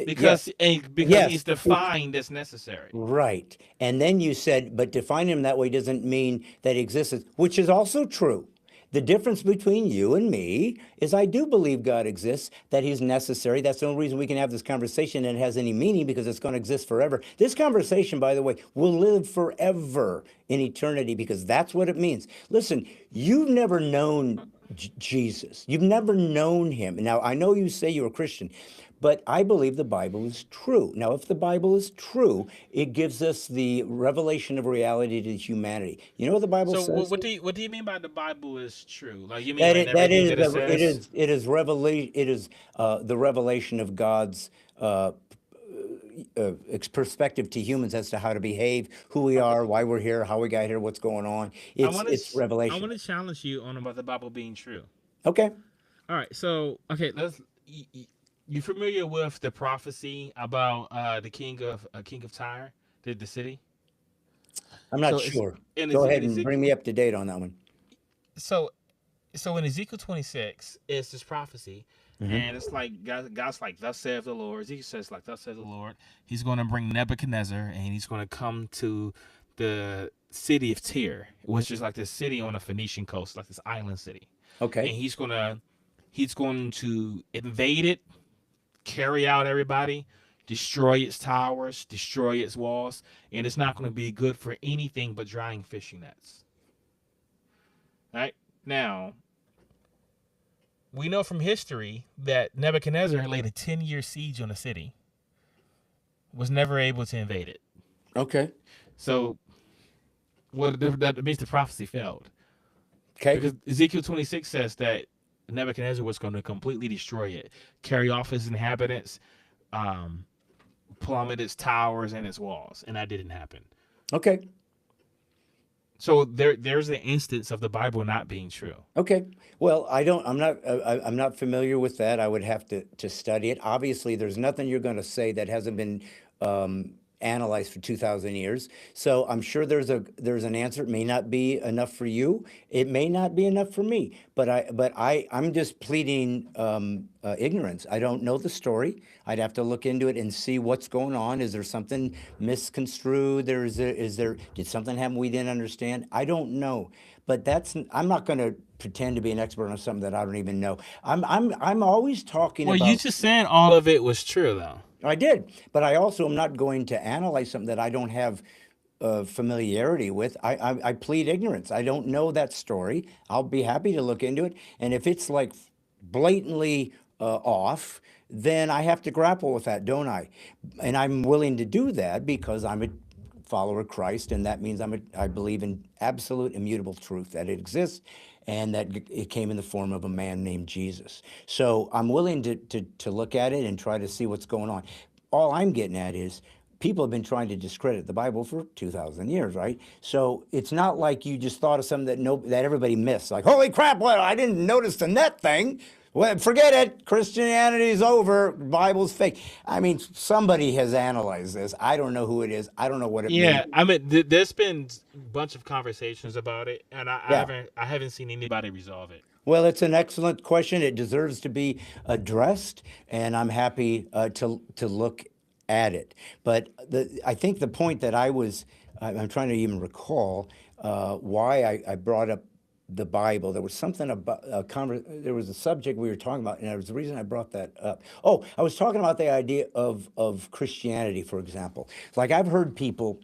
because because yes. he's defined as necessary. Right. And then you said, but define him that way doesn't mean that he exists, which is also true. The difference between you and me is I do believe God exists, that he's necessary. That's the only reason we can have this conversation and it has any meaning because it's going to exist forever. This conversation, by the way, will live forever in eternity because that's what it means. Listen, you've never known Jesus. You've never known him. Now, I know you say you're a Christian, but I believe the Bible is true. Now, if the Bible is true, it gives us the revelation of reality to humanity. You know what the Bible So says? what do you mean by the Bible is true? Like you mean That like that everything is that it the says? it is the revelation of God's perspective to humans as to how to behave, who we Okay. are, why we're here, how we got here, what's going on. It's I revelation. want to challenge you on about the Bible being true. Okay, All right. So okay, you familiar with the prophecy about the king of Tyre, the city? I'm not So it's sure. Go In ahead and Ezekiel. bring me up to date on that one. So in Ezekiel 26, it's this prophecy, Hmm. and it's like God's like, "Thus saith the Lord." Ezekiel says, "Like thus saith the Lord." He's going to bring Nebuchadnezzar, and he's going to come to the city of Tyre, which is like this city on a Phoenician coast, like this island city, and Okay, he's going to invade it, carry out everybody, destroy its towers, destroy its walls, and it's not going to be good for anything but drying fishing nets. Right now, we know from history that Nebuchadnezzar laid a 10-year siege on the city, was never able to invade it. okay, So, what that means the prophecy failed. okay, Because Ezekiel 26 says that Nebuchadnezzar was going to completely destroy it, carry off his inhabitants, um, plummet its towers and its walls, and that didn't happen. okay. So there's an instance of the Bible not being true. Okay. Well, I don't. I'm not familiar with that. I would have to study it. Obviously, there's nothing you're going to say that hasn't been analyzed for 2,000 years. So I'm sure there's an answer. It may not be enough for you. It may not be enough for me. I'm just pleading ignorance. I don't know the story. I'd have to look into it and see what's going on. Is there something misconstrued? Is there did something happen we didn't understand? I don't know. But I'm not going to pretend to be an expert on something that I don't even know. I'm always talking Well, you about. just said all of it was true, though. I did, but I also am not going to analyze something that I don't have familiarity with. I plead ignorance. I don't know that story. I'll be happy to look into it, and if it's like blatantly off, then I have to grapple with that, don't I? And I'm willing to do that because I'm a follower of Christ, and that means I believe in absolute immutable truth, that it exists and that it came in the form of a man named Jesus. So I'm willing to look at it and try to see what's going on. All I'm getting at is people have been trying to discredit the Bible for 2,000 years, right? So it's not like you just thought of something that that everybody missed. Like, holy crap, what? I didn't notice the net thing. Well, forget it. Christianity's over. Bible's fake. I mean, somebody has analyzed this. I don't know who it is. I don't know what it means. Yeah, I mean, there's been a bunch of conversations about it, and Yeah. I haven't seen anybody resolve it. Well, it's an excellent question. It deserves to be addressed, and I'm happy to look at it. But I think the point that I'm trying to even recall why I brought up the Bible. There was something about there was a subject we were talking about, and there was the reason I brought that up. Oh, I was talking about the idea of Christianity, for example. Like I've heard people.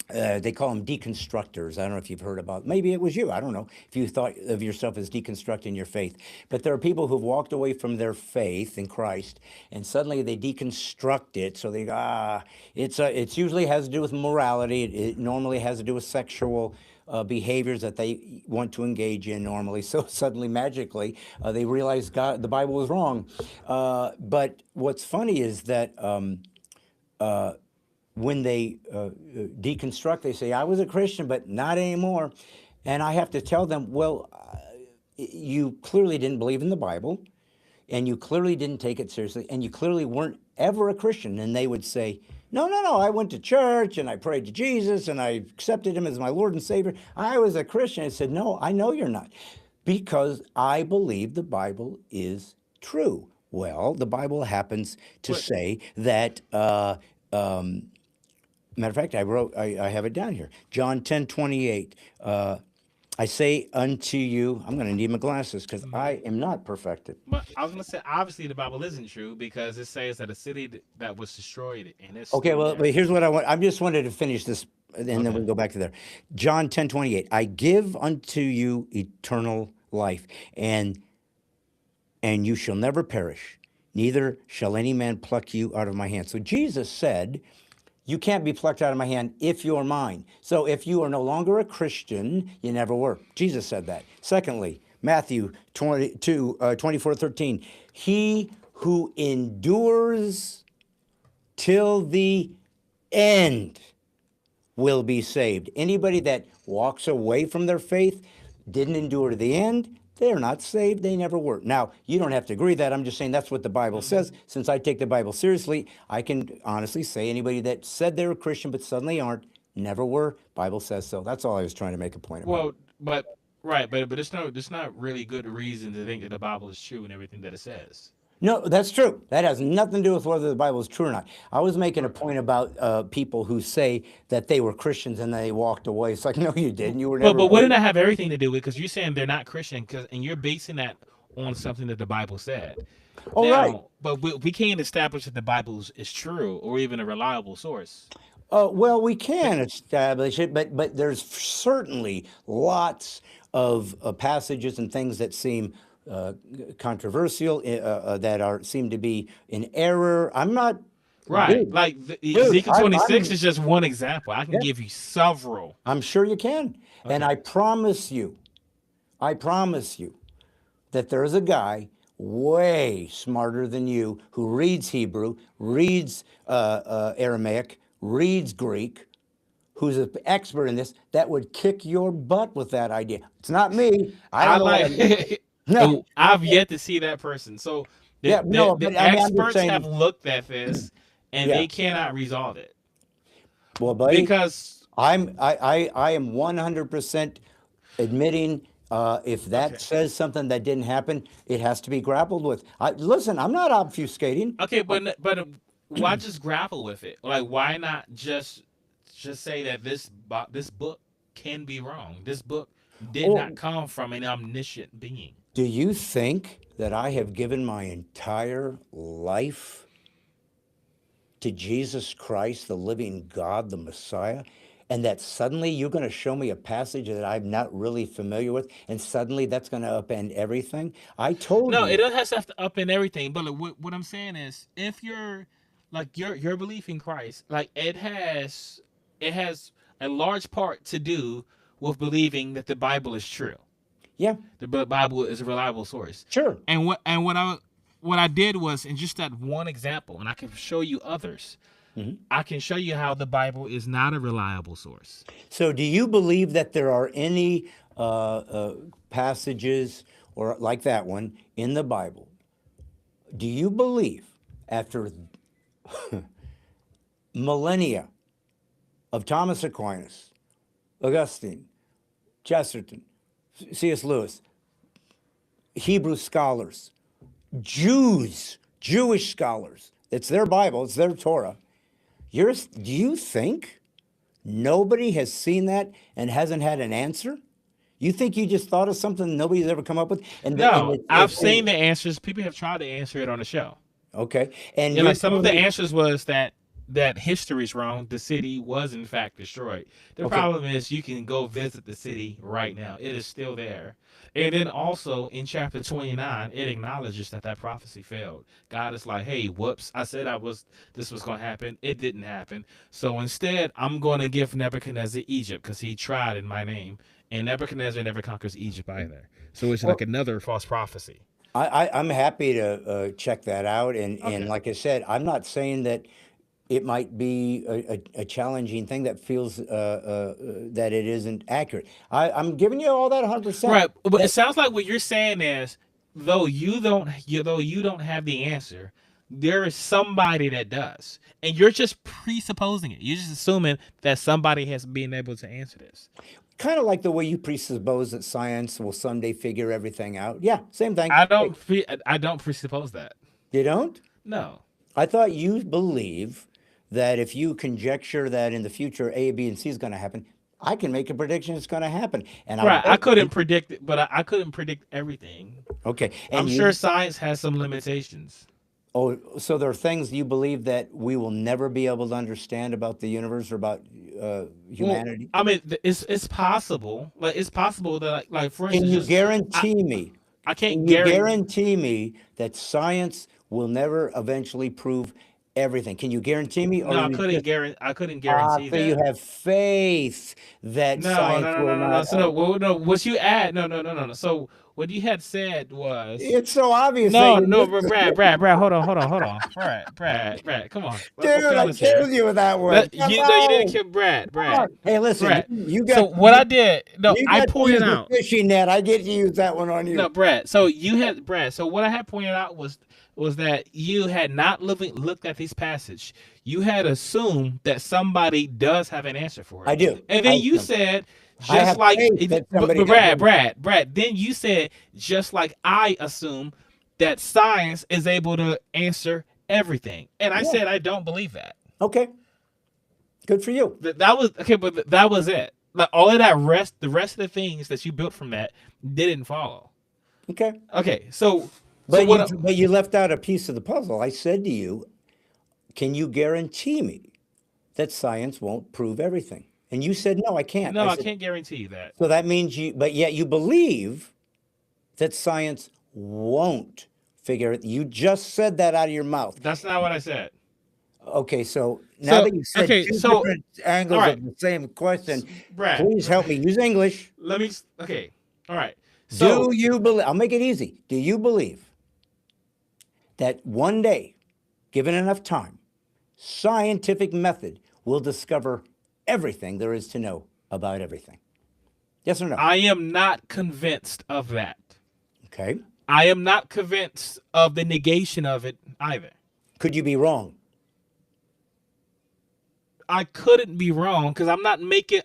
They call them deconstructors. I don't know if you've heard about. Maybe it was you. I don't know if you thought of yourself as deconstructing your faith. But there are people who've walked away from their faith in Christ, and suddenly they deconstruct it. So they go, it's usually has to do with morality. It normally has to do with sexual behaviors that they want to engage in normally. So suddenly, magically, they realize the Bible was wrong. But what's funny is that. When they deconstruct, they say, I was a Christian, but not anymore. And I have to tell them, well, you clearly didn't believe in the Bible, and you clearly didn't take it seriously, and you clearly weren't ever a Christian. And they would say, no, I went to church, and I prayed to Jesus, and I accepted him as my Lord and Savior. I was a Christian. I said, no, I know you're not, because I believe the Bible is true. Well, the Bible happens to say that matter of fact, I have it down here. John 10:28. I say unto you, I'm going to need my glasses because I am not perfected. But I was gonna say, obviously, the Bible isn't true because it says that a city that was destroyed and it's Okay, still well, but there. here's what I want. I just wanted to finish this, and then Okay. we'll go back to there. John 10:28. I give unto you eternal life, and you shall never perish, neither shall any man pluck you out of my hand. So Jesus said, you can't be plucked out of my hand if you're mine. So if you are no longer a Christian, you never were. Jesus said that. Secondly, Matthew 24:13. He who endures till the end will be saved. Anybody that walks away from their faith, didn't endure to the end, they're not saved. They never were. Now, you don't have to agree with that. I'm just saying that's what the Bible says. Since I take the Bible seriously, I can honestly say anybody that said they were Christian but suddenly aren't, never were. Bible says so. That's all I was trying to make a point about. Well, but right, but there's not really good reason to think that the Bible is true and everything that it says. No, that's true. That has nothing to do with whether the Bible is true or not. I was making a point about people who say that they were Christians and they walked away. It's like, no, you didn't. You were But never. wouldn't that have everything to do with? Because you're saying they're not Christian, and you're basing that on something that the Bible said. Oh, right. Now, but we can't establish that the Bible is true or even a reliable source. Well, we can establish it, but there's certainly lots of passages and things that seem controversial, that seem to be in error. I'm not. Right, Dude, like dude, Ezekiel 26 I'm is just one example. I can yeah, give you several. I'm sure you can. And Okay. I promise you that there's a guy way smarter than you who reads Hebrew, reads Aramaic, reads Greek, who's an expert in this, that would kick your butt with that idea. It's not me. I I don't know what I'm. like. No, Oh, I've yet to see that person. So yeah, no, the but I mean, I'm just experts have saying, looked at this and yeah. they cannot resolve it Well, buddy, because I am 100% admitting if that okay, says something that didn't happen, it has to be grappled with. Listen, I'm not obfuscating. okay, but why just grapple with it? Like, why not just say that this book can be wrong? This book did not Oh, come from an omniscient being. do you think that I have given my entire life to Jesus Christ, the living God, the Messiah, and that suddenly you're going to show me a passage that I'm not really familiar with, and suddenly that's going to upend everything. I told No, it you. doesn't have to up in everything. But like, what I'm saying is, if you're like your belief in Christ, like it has a large part to do with believing that the Bible is true. Yeah, The Bible is a reliable source. sure. And what I did was, in just that one example, and I can show you others. Mhm. I can show you how the Bible is not a reliable source. So, do you believe that there are any passages or like that one in the Bible? Do you believe after millennia of Thomas Aquinas, Augustine, Chesterton, C.S. Lewis, Hebrew scholars, Jewish scholars, it's their Bible, it's their Torah. Do you think nobody has seen that and hasn't had an answer? You think you just thought of something nobody's ever come up with? No, I've seen the answers. People have tried to answer it on the show. Okay. And And you're like some of the telling me, answers was that history is wrong. The city was in fact destroyed. The okay, problem is you can go visit the city right now. It is still there. And then also in chapter 29, it acknowledges that prophecy failed. God is like, hey, whoops! I said this was going to happen. It didn't happen. So instead, I'm going to give Nebuchadnezzar Egypt because he tried in my name. And Nebuchadnezzar never conquers Egypt either. So it's like well, another false prophecy. I'm happy to check that out. And Okay. like I said, I'm not saying that it might be a challenging thing that feels that it isn't accurate. I'm giving you all that 100%. Right, but it That, sounds like what you're saying is, though you don't have the answer, there is somebody that does, and you're just presupposing it. You're just assuming that somebody has been able to answer this. kind of like the way you presuppose that science will someday figure everything out. Yeah, same thing. I don't presuppose that. You don't? No. I thought you believe that if you conjecture that in the future A, B, and C is going to happen, I can make a prediction it's going to happen. And I'll Right, I bet couldn't you, predict it, but I couldn't predict everything. okay. I'm And sure you, science has some limitations. oh, so there are things you believe that we will never be able to understand about the universe or about Well, humanity? I mean, it's possible. Like it's possible that like for Can instance, you just I guarantee me? I can't Can you guarantee. guarantee me that science will never eventually prove everything? Can you guarantee me, or No, are you just I couldn't ah? guarantee So you that. have faith that No, science no, no, will no, no, no. not? So no, well, no. What you add? No, no, no, no, no. So what you had said was It's so obvious that no, you no. missed But Brad. Hold on. Brad. Come on. Let's dude, be I honest here. killed you with that one. Let Come you know you didn't on, kill Brad. come on. Hey, listen, Brad. you So got what I did? No, you I got to pointed use the out. fishing net. I get to use that one on you. No, Brad. So you had Brad. So what I had pointed out was that you had not looked at this passage. You had assumed that somebody does have an answer for I it, do. and I then you assume. said I just have like, faith that somebody but has Brad, one. Brad. Then you said just like I assume that science is able to answer everything, and I Yeah. said I don't believe that. Okay. Good for you. That was okay, but that was it. Like all of the rest of the things that you built from that didn't follow. Okay. Okay, so But you what? but you left out a piece of the puzzle. I said to you, can you guarantee me that science won't prove everything? And you said, no, I can't. No, I I said, can't guarantee that. so that means but yet you believe that science won't figure it. You just said that out of your mouth. That's not what I said. Okay, so now So that you said okay, two so different all angles right, of the same question, Brad. please help me use English. Let me. Okay, all right. Do So you believe? I'll make it easy. Do you believe that one day, given enough time, scientific method will discover everything there is to know about everything? Yes or no? I am not convinced of that. Okay. I am not convinced of the negation of it either. Could you be wrong? I couldn't be wrong because I'm not making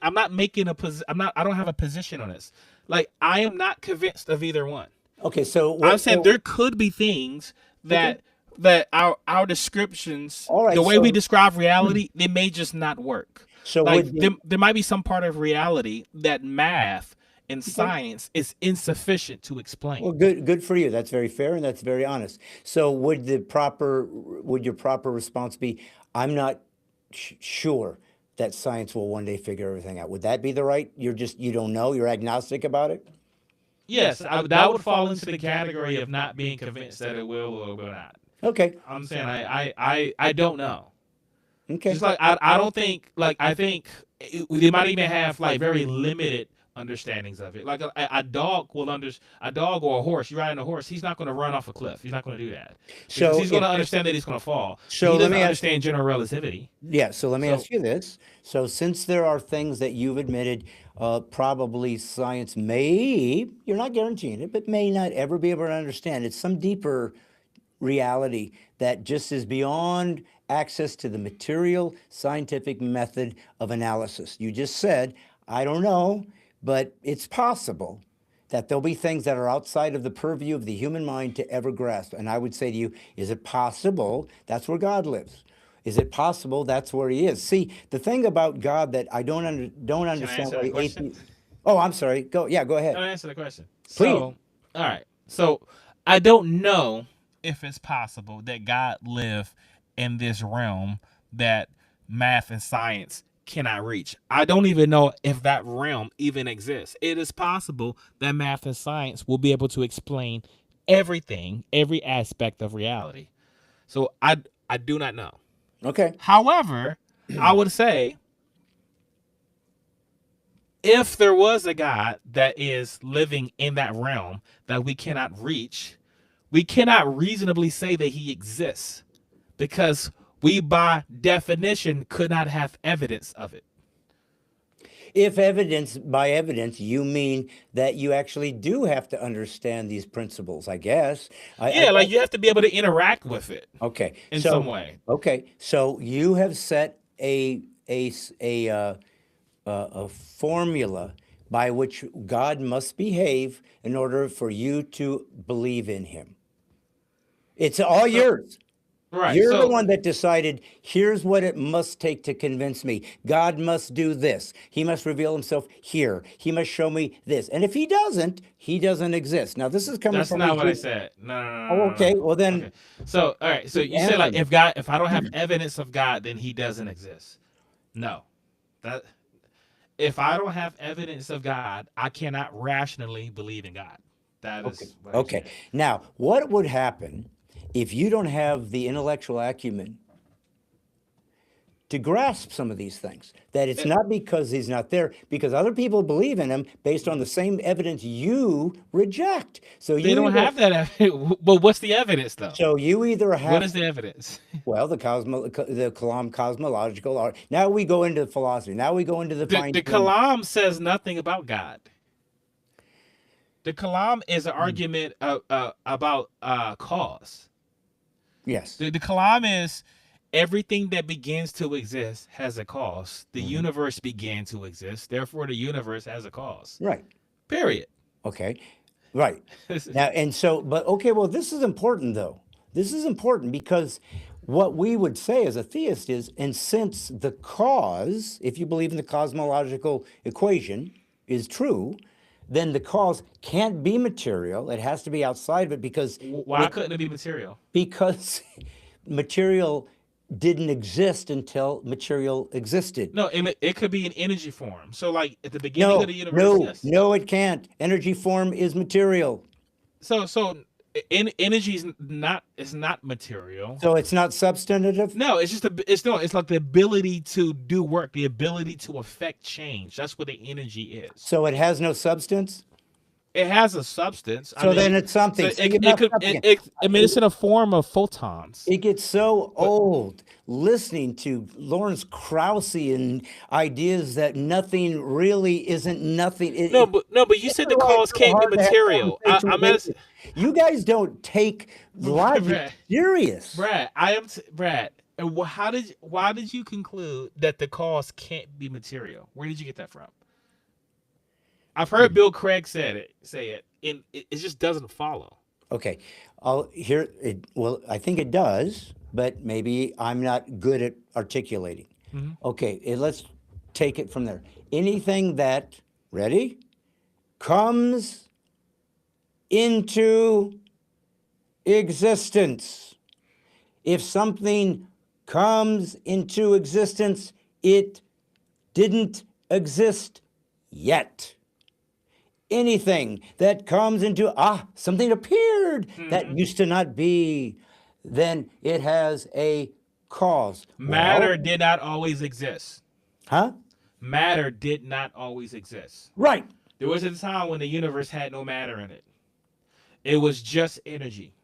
a position. I don't have a position on this. Like I am not convinced of either one. Okay, so I'm what? saying So there could be things okay, that our descriptions, all right. the way we So describe reality, they may just not work. so Like would there might be some part of reality that math and okay. science is insufficient to Well, explain. good for you. That's very fair and that's very honest. So would your proper response be, I'm not sure that science will one day figure everything out. Would that be the right? You don't know. You're agnostic about it. Yes, that would fall into the category of not being convinced that it will or will not. Okay. I'm saying I don't know. Okay. Just like I don't think like I think they might even have like very limited understandings of it. Like a dog will a dog or a horse. You're riding a horse. He's not going to run off a cliff. He's not going to do that. Because So he's going to if, understand that he's going to fall. so He let doesn't me ask. understand general relativity. Yeah. So let me So ask you this. So since there are things that you've admitted, probably science may, you're not guaranteeing it, but may not ever be able to understand. It's some deeper reality that just is beyond access to the material scientific method of analysis. You just said, I don't know, but it's possible that there'll be things that are outside of the purview of the human mind to ever grasp. And I would say to you, is it possible that's where God lives? Is it possible that's where he is? See, the thing about God that I don't can I understand answer why that question? atheists. Oh, I'm sorry. Go. Yeah, go ahead. Can I answer the question? Please. So all right. So I don't know if it's possible that God live in this realm that math and science cannot reach. I don't even know if that realm even exists. It is possible that math and science will be able to explain everything, every aspect of reality. So I do not know. Okay. However, I would say if there was a God that is living in that realm that we cannot reach, we cannot reasonably say that he exists because we, by definition, could not have evidence of it. If evidence, by evidence, you mean that you actually do have to understand these principles, I guess. Yeah, like you have to be able to interact with it Okay. in So, some way. okay. So you have set a formula by which God must behave in order for you to believe in him. It's all So, yours. right. You're the So, one that decided, here's what it must take to convince me. God must do this. He must reveal himself here. He must show me this. And if he doesn't exist. Now, this is coming that's from a not what I Jew. said. No, no, no, Oh, no, no, okay. no. Well, then Okay. So, all right. So you say answer like me. if I don't have evidence of God, then he doesn't exist. No. That if I don't have evidence of God, I cannot rationally believe in God. That Okay. is what I'm Okay. saying. Now, what would happen if you don't have the intellectual acumen to grasp some of these things? That it's Eh, not because he's not there, because other people believe in him based on the same evidence you reject. They don't have that. But what's the evidence though? So you either What have, is the evidence? well, the Kalam cosmological art. Now we go into philosophy. Now we go into the fine The tuning. Kalam says nothing about God. The Kalam is an argument about cause. Yes. The Kalam is everything that begins to exist has a cause. The universe began to exist, therefore the universe has a cause. Right. Period. Okay. Right. Now, and so, but okay, well, this is important though. This is important because what we would say as a theist is, and since the cause, if you believe in the cosmological equation, is true, then the cause can't be material. It has to be outside of it Why couldn't it be material? because material didn't exist until material existed. No, it could be an energy form. So, like at the beginning of the universe, yes. No, it can't. Energy form is material. So energy is not material. So it's not substantive? No, it's just it's like the ability to do work, the ability to affect change. That's what the energy is. So it has no substance? It has a substance. So then it's something. So So you're not something. I mean, it's in a form of photons. It gets so old listening to Lawrence Krauss and ideas that nothing really isn't nothing. No, but you said the cause can't be material. I'm at You guys don't take logic Brad. serious. Brad. Brad. And why did you conclude that the cause can't be material? Where did you get that from? I've heard Bill Craig say it, and it just doesn't follow. Okay, I'll hear it. Well, I think it does, but maybe I'm not good at articulating. Okay, let's take it from there. Anything that, ready, comes into existence. If something comes into existence, it didn't exist yet. Anything that comes into, something appeared that used to not be, then it has a cause. Matter Well, did not always exist. huh? Matter did not always exist. Right. There was a time when the universe had no matter in it. It was just energy.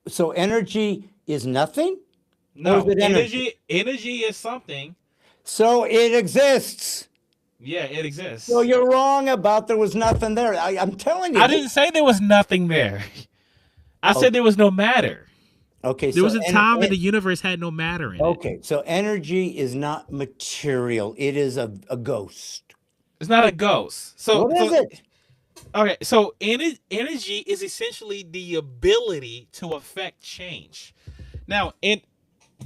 So energy is nothing? Or is No, it energy? energy is something. So it exists. Yeah, it exists. So you're wrong about there was nothing there. I'm telling you. I didn't say there was nothing there. I said there was no matter. Okay, There so was a time when the universe had no matter in it. okay, so energy is not material. It is a ghost. It's not a ghost. So What is it? Okay, so energy is essentially the ability to affect change. Now,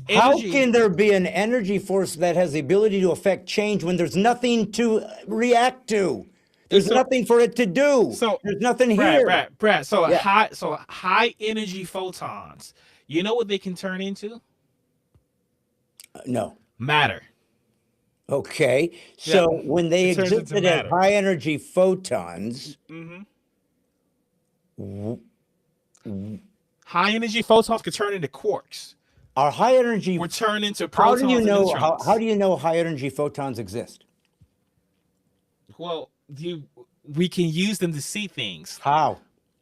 How energy. can there be an energy force that has the ability to affect change when there's nothing to react to? There's So- nothing for it to do. So There's nothing Brad, here. Brad. So Yeah. high energy photons. You know what they can turn into? No. Matter. Okay. So Yeah, when they it turns into existed as matter. high energy photons, High energy photons could turn into quarks. our high energy, Or turn into how protons do you and know neutrons. how do you know high energy photons exist? Well, we can use them to see things. How?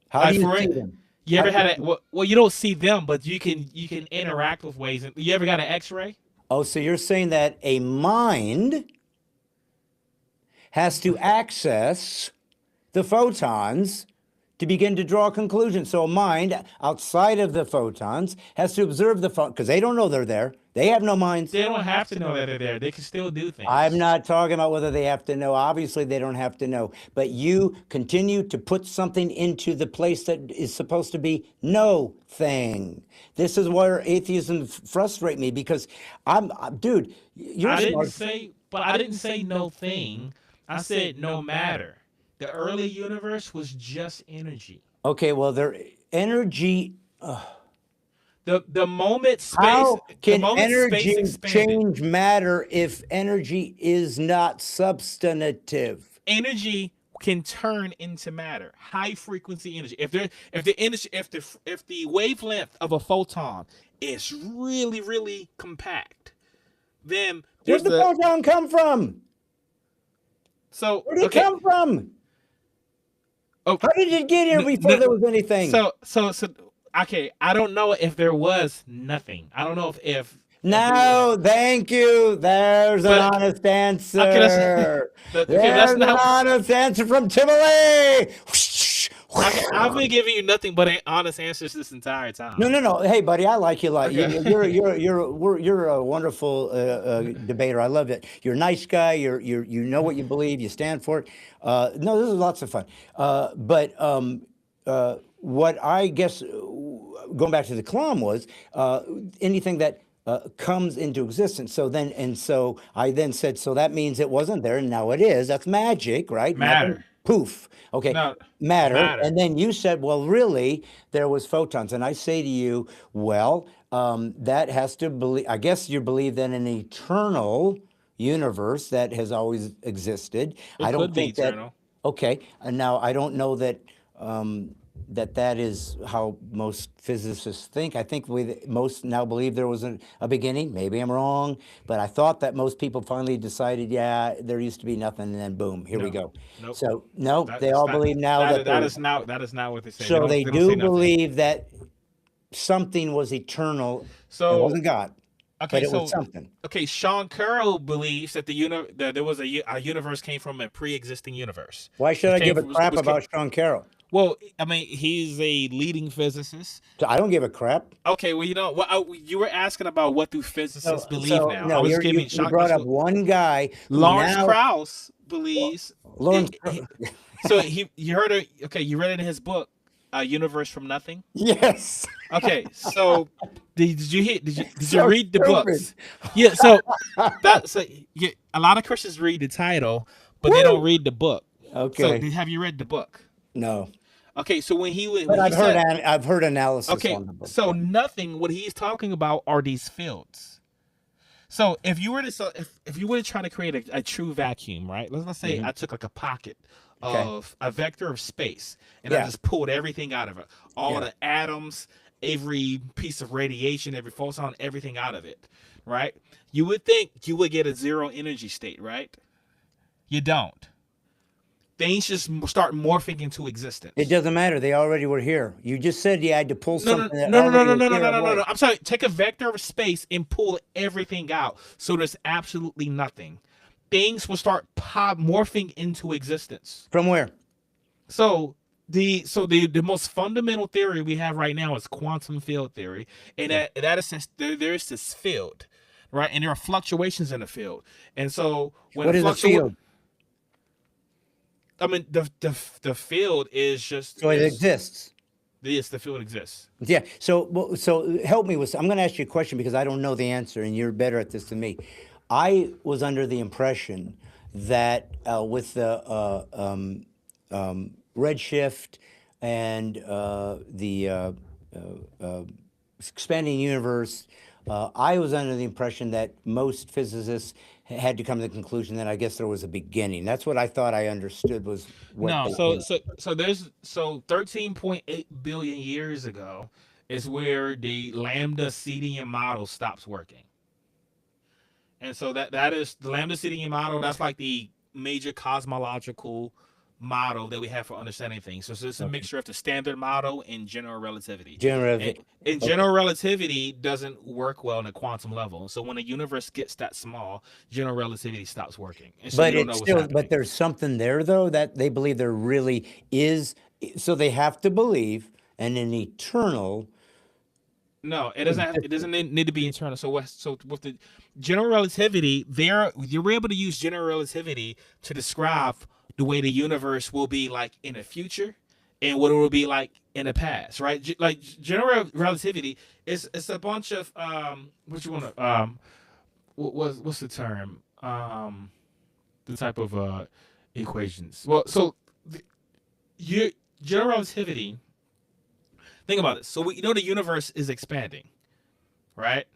How do you for see it- them? You ever How do had a well? You don't see them, but you can interact with ways. You ever got an X-ray? Oh, so you're saying that a mind has to access the photons to begin to draw conclusions. So a mind outside of the photons has to observe the phone because they don't know they're there. They have no minds. They don't have to know that they're there. They can still do things. I'm not talking about whether they have to know. Obviously, they don't have to know. But you continue to put something into the place that is supposed to be no thing. This is where atheism frustrate me because dude, you're I smart. I didn't say no thing. I said no matter. The early universe was just energy. Okay, well, their energy. The moment space. How the can moment energy space expanded. change matter if energy is not substantive? Energy can turn into matter. High frequency energy. If the wavelength of a photon is really compact, then Where'd there's the photon come from? so Where'd it okay. come from? Oh, How did it get here before there was anything? So okay, I don't know if there was nothing. I don't know if No, thank you. There's an But- honest answer. Okay, that's There's an not- honest answer from Timberlake. I've been giving you nothing but honest answers this entire time. No. Hey, buddy, I like you. Like Okay. you're a wonderful debater. I love it. You're a nice guy. You know what you believe. You stand for it. No, this is lots of fun. What I guess going back to the Kalam was anything that comes into existence. So I then said, so that means it wasn't there, and now it is. That's magic, right? Matter. Nothing- Poof. Okay. No, matter. matter. And then you said, well, really, there was photons. And I say to you, well, that has to believe, I guess you believe in an eternal universe that has always existed. I don't could be think that. eternal. Okay. And now I don't know that that is how most physicists think. I think most now believe there was a beginning. Maybe I'm wrong, but I thought that most people finally decided, yeah, there used to be nothing, and then boom, here we go. Nope. So no, That- they all that- believe now that that there- is not what they say. so they don't do say nothing. believe that something was eternal. So It wasn't God, okay, but it so was something. okay, Sean Carroll believes that that there was a universe came from a pre-existing universe. Why should I came give a from- crap was- about Sean Carroll? Well, I mean, he's a leading physicist. I don't give a crap. Okay, well, you were asking about what do physicists believe now. No, I was you giving brought up one guy. who Lawrence now- Krauss believes. Lawrence. So you heard it. Okay, you read it in his book, Universe from Nothing. Yes. Okay, so did you So read the stupid. books? Yeah, so a lot of Christians read the title, but they don't read the book. Okay. So have you read the book? No. Okay, so when he But when I've he heard said, I've heard analysis okay, on the book. so nothing. What he's talking about are these fields. So if you were to try to create a true vacuum, right? Let's say I took like a pocket Okay. of a vector of space and I Yeah. just pulled everything out of it, all Yeah. the atoms, every piece of radiation, every photon, everything out of it, right? You would think you would get a zero energy state, right? You don't. Things just start morphing into It existence. doesn't matter. They already were here. You just said you had to pull No, no, something that no, no, no, already no, was no, no, here no, no, no, away. no. I'm sorry. Take a vector of space and pull everything out. So there's absolutely nothing. Things will start morphing into existence. From where? So the most fundamental theory we have right now is quantum field theory, and Yeah. that is since there's this field, right? And there are fluctuations in the field, and so when a What is a field? I mean the field is just So it exists. yes, the field exists. Yeah. So, so help me with. I'm going to ask you a question because I don't know the answer, and you're better at this than me. I was under the impression that with the redshift and expanding universe, I was under the impression that most physicists had to come to the conclusion that I guess there was a beginning. That's what I thought I understood was what No, they did. there's 13.8 billion years ago is where the lambda CDM model stops working. And so that is the lambda CDM model. That's like the major cosmological model that we have for understanding things. So it's a Okay. mixture of the standard model and general relativity. General. And Okay. general relativity doesn't work well in a quantum level. So when the universe gets that small, general relativity stops working. And so you But don't it's know what's still, but happening. there's something there though that they believe there really is. So they have to believe in an eternal No, it doesn't. It existence. doesn't need to be internal. So with the general relativity, there you're able to use general relativity to describe the way the universe will be like in the future and what it will be like in the past, right? Like general relativity is it's a bunch of what you want to what's the term the type of equations. Well, so the, your general relativity. Think about this. So we you know the universe is expanding, right?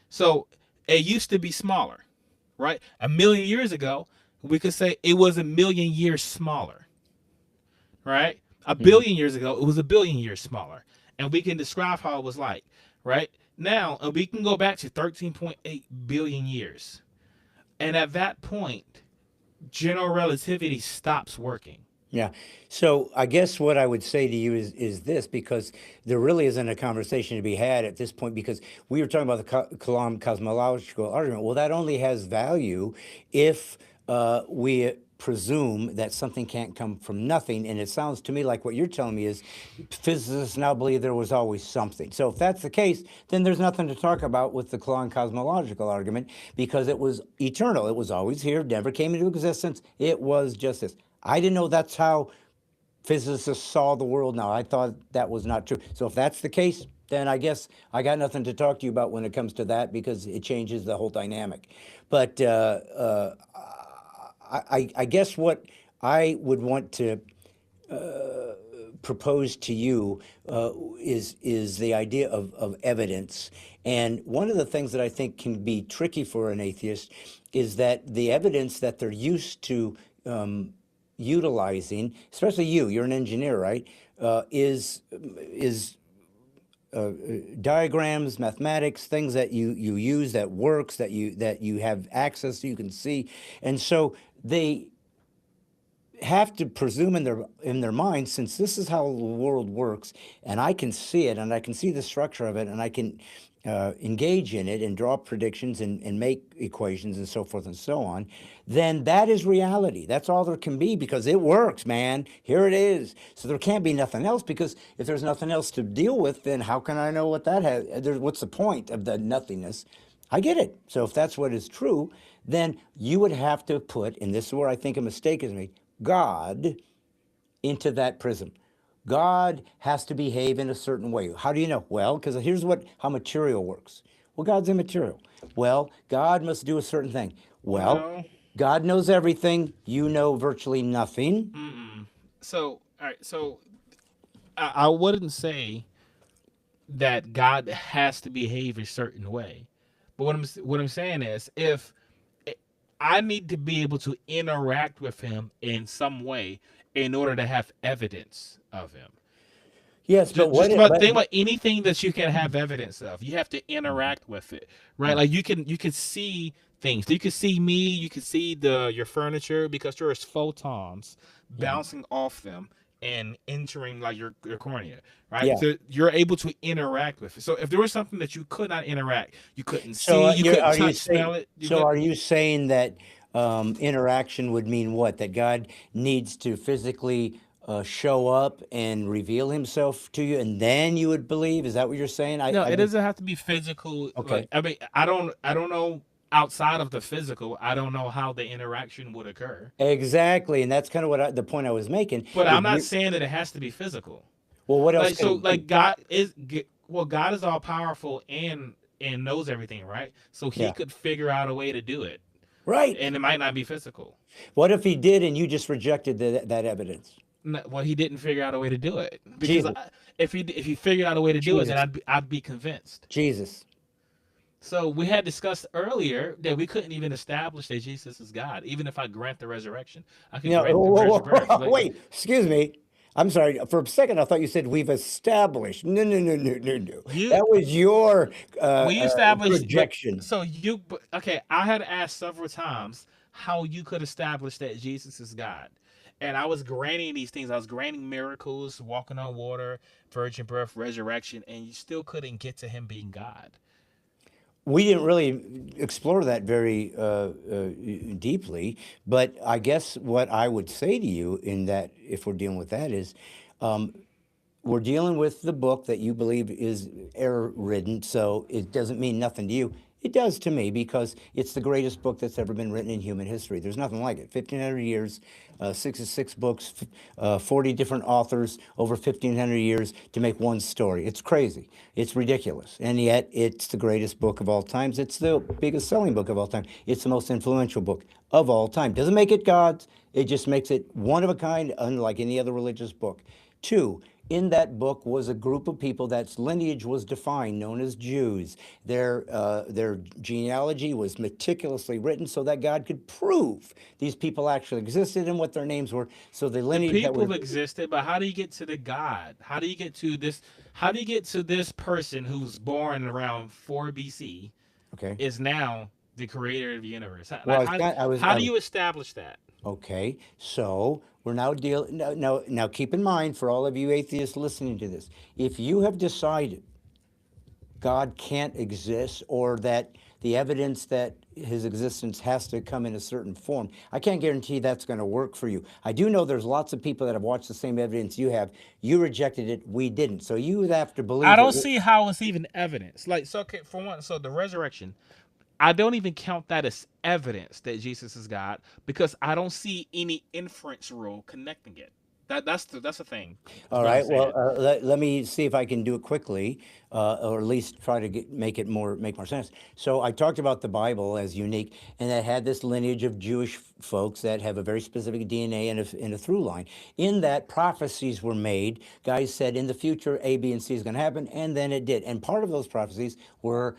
So it used to be smaller, right? A million years ago, we could say it was a million years smaller, right? A Mhm. billion years ago, it was a billion years smaller. And we can describe how it was like, right? Now, we can go back to 13.8 billion years. And at that point, general relativity stops working. Yeah. So I guess what I would say to you is this, because there really isn't a conversation to be had at this point, because we were talking about the Kalam cosmological argument. Well, that only has value if we presume that something can't come from nothing. And it sounds to me like what you're telling me is physicists now believe there was always something. So if that's the case, then there's nothing to talk about with the Kalam cosmological argument because it was eternal. It was always here, never came into existence. It was just this. I didn't know that's how physicists saw the world now. I thought that was not true. So if that's the case, then I guess I got nothing to talk to you about when it comes to that because it changes the whole dynamic. But I guess what I would want to propose to you is the idea of evidence. And one of the things that I think can be tricky for an atheist is that the evidence that they're used to utilizing, especially you're an engineer, right? Is diagrams, mathematics, things that you use that works, that you have access to, you can see, and so they have to presume in their minds, since this is how the world works, and I can see it, and I can see the structure of it, and I can engage in it and draw predictions and make equations and so forth and so on, then that is reality. That's all there can be because it works, man. Here it is. So there can't be nothing else because if there's nothing else to deal with, then how can I know what that has? What's the point of the nothingness? I get it. So if that's what is true, then you would have to put, and this is where I think a mistake is made, God into that prism. God has to behave in a certain way. How do you know? Well, because here's how material works. Well, God's immaterial. Well, God must do a certain thing. Well, No. God knows everything. You know virtually nothing. Mm-mm. So, all right. So I wouldn't say that God has to behave a certain way. But what I'm saying is, if I need to be able to interact with him in some way in order to have evidence of him. Yes, but Just what? about But think about anything that you can have evidence of. You have to interact with it, right? Like you can see things. You can see me. You can see the your furniture because there's photons yeah, bouncing off them and entering like your cornea, right? yeah. So you're able to interact with it. So if there was something that you could not interact, you couldn't So see, you couldn't are you touch, saying? smell it, you So are couldn't. you saying that interaction would mean what? That God needs to physically show up and reveal Himself to you, and then you would believe? Is that what you're saying? No, I it don't. doesn't have to be physical. Like Okay. I mean, I don't know outside of the physical. I don't know how the interaction would occur. Exactly, and that's kind of the point I was making. But Is I'm not you saying that it has to be physical. well, what else Like could so, it be? like God is all powerful and knows everything, right? So He Yeah, could figure out a way to do it, right. and it might not be physical. What if He did and you just rejected that evidence? Well, He didn't figure out a way to do it because Jesus, if he figured out a way to do it, then Jesus, I'd be convinced. Jesus. So we had discussed earlier that we couldn't even establish that Jesus is God, even if I grant the resurrection. I could No, grant the virgin birth. wait, excuse me. I'm sorry. For a second, I thought you said we've established. No, no, no, no, no, no. You That was your we established, but projection. so you okay? I had asked several times how you could establish that Jesus is God, and I was granting these things. I was granting miracles, walking on water, virgin birth, resurrection, and you still couldn't get to him being God. We didn't really explore that very deeply, but I guess what I would say to you in that, if we're dealing with that, is we're dealing with the book that you believe is error ridden, so it doesn't mean nothing to you. It does to me because it's the greatest book that's ever been written in human history. There's nothing like it. 1,500 years, 66 books, 40 different authors over 1,500 years to make one story. It's crazy. It's ridiculous. And yet, it's the greatest book of all times. It's the biggest selling book of all time. It's the most influential book of all time. Doesn't make it God's, it just makes it one of a kind, unlike any other religious book. Two, in that book was a group of people that's lineage was defined, known as Jews. Their genealogy was meticulously written so that God could prove these people actually existed and what their names were. So the The lineage that people were existed, but how do you get to the God? How do you get to this? How do you get to this person who's born around 4 BC okay. is now the creator of the universe? Well, Like how I do was you establish that? okay. So we're now dealing. Now keep in mind for all of you atheists listening to this, if you have decided God can't exist or that the evidence that his existence has to come in a certain form. I can't guarantee that's going to work for you. I do know there's lots of people that have watched the same evidence you have. You rejected it, we didn't. So you would have to I believe it. don't see how it's even evidence. Like so, okay, for one, so the resurrection, I don't even count that as evidence that Jesus is God because I don't see any inference rule connecting it. That's the thing. Is All what I'm right. Well, saying. let me see if I can do it quickly, or at least try to make more sense. So I talked about the Bible as unique, and it had this lineage of Jewish folks that have a very specific DNA and a through line. In that, prophecies were made. Guys said in the future A, B, and C is going to happen, and then it did. And part of those prophecies were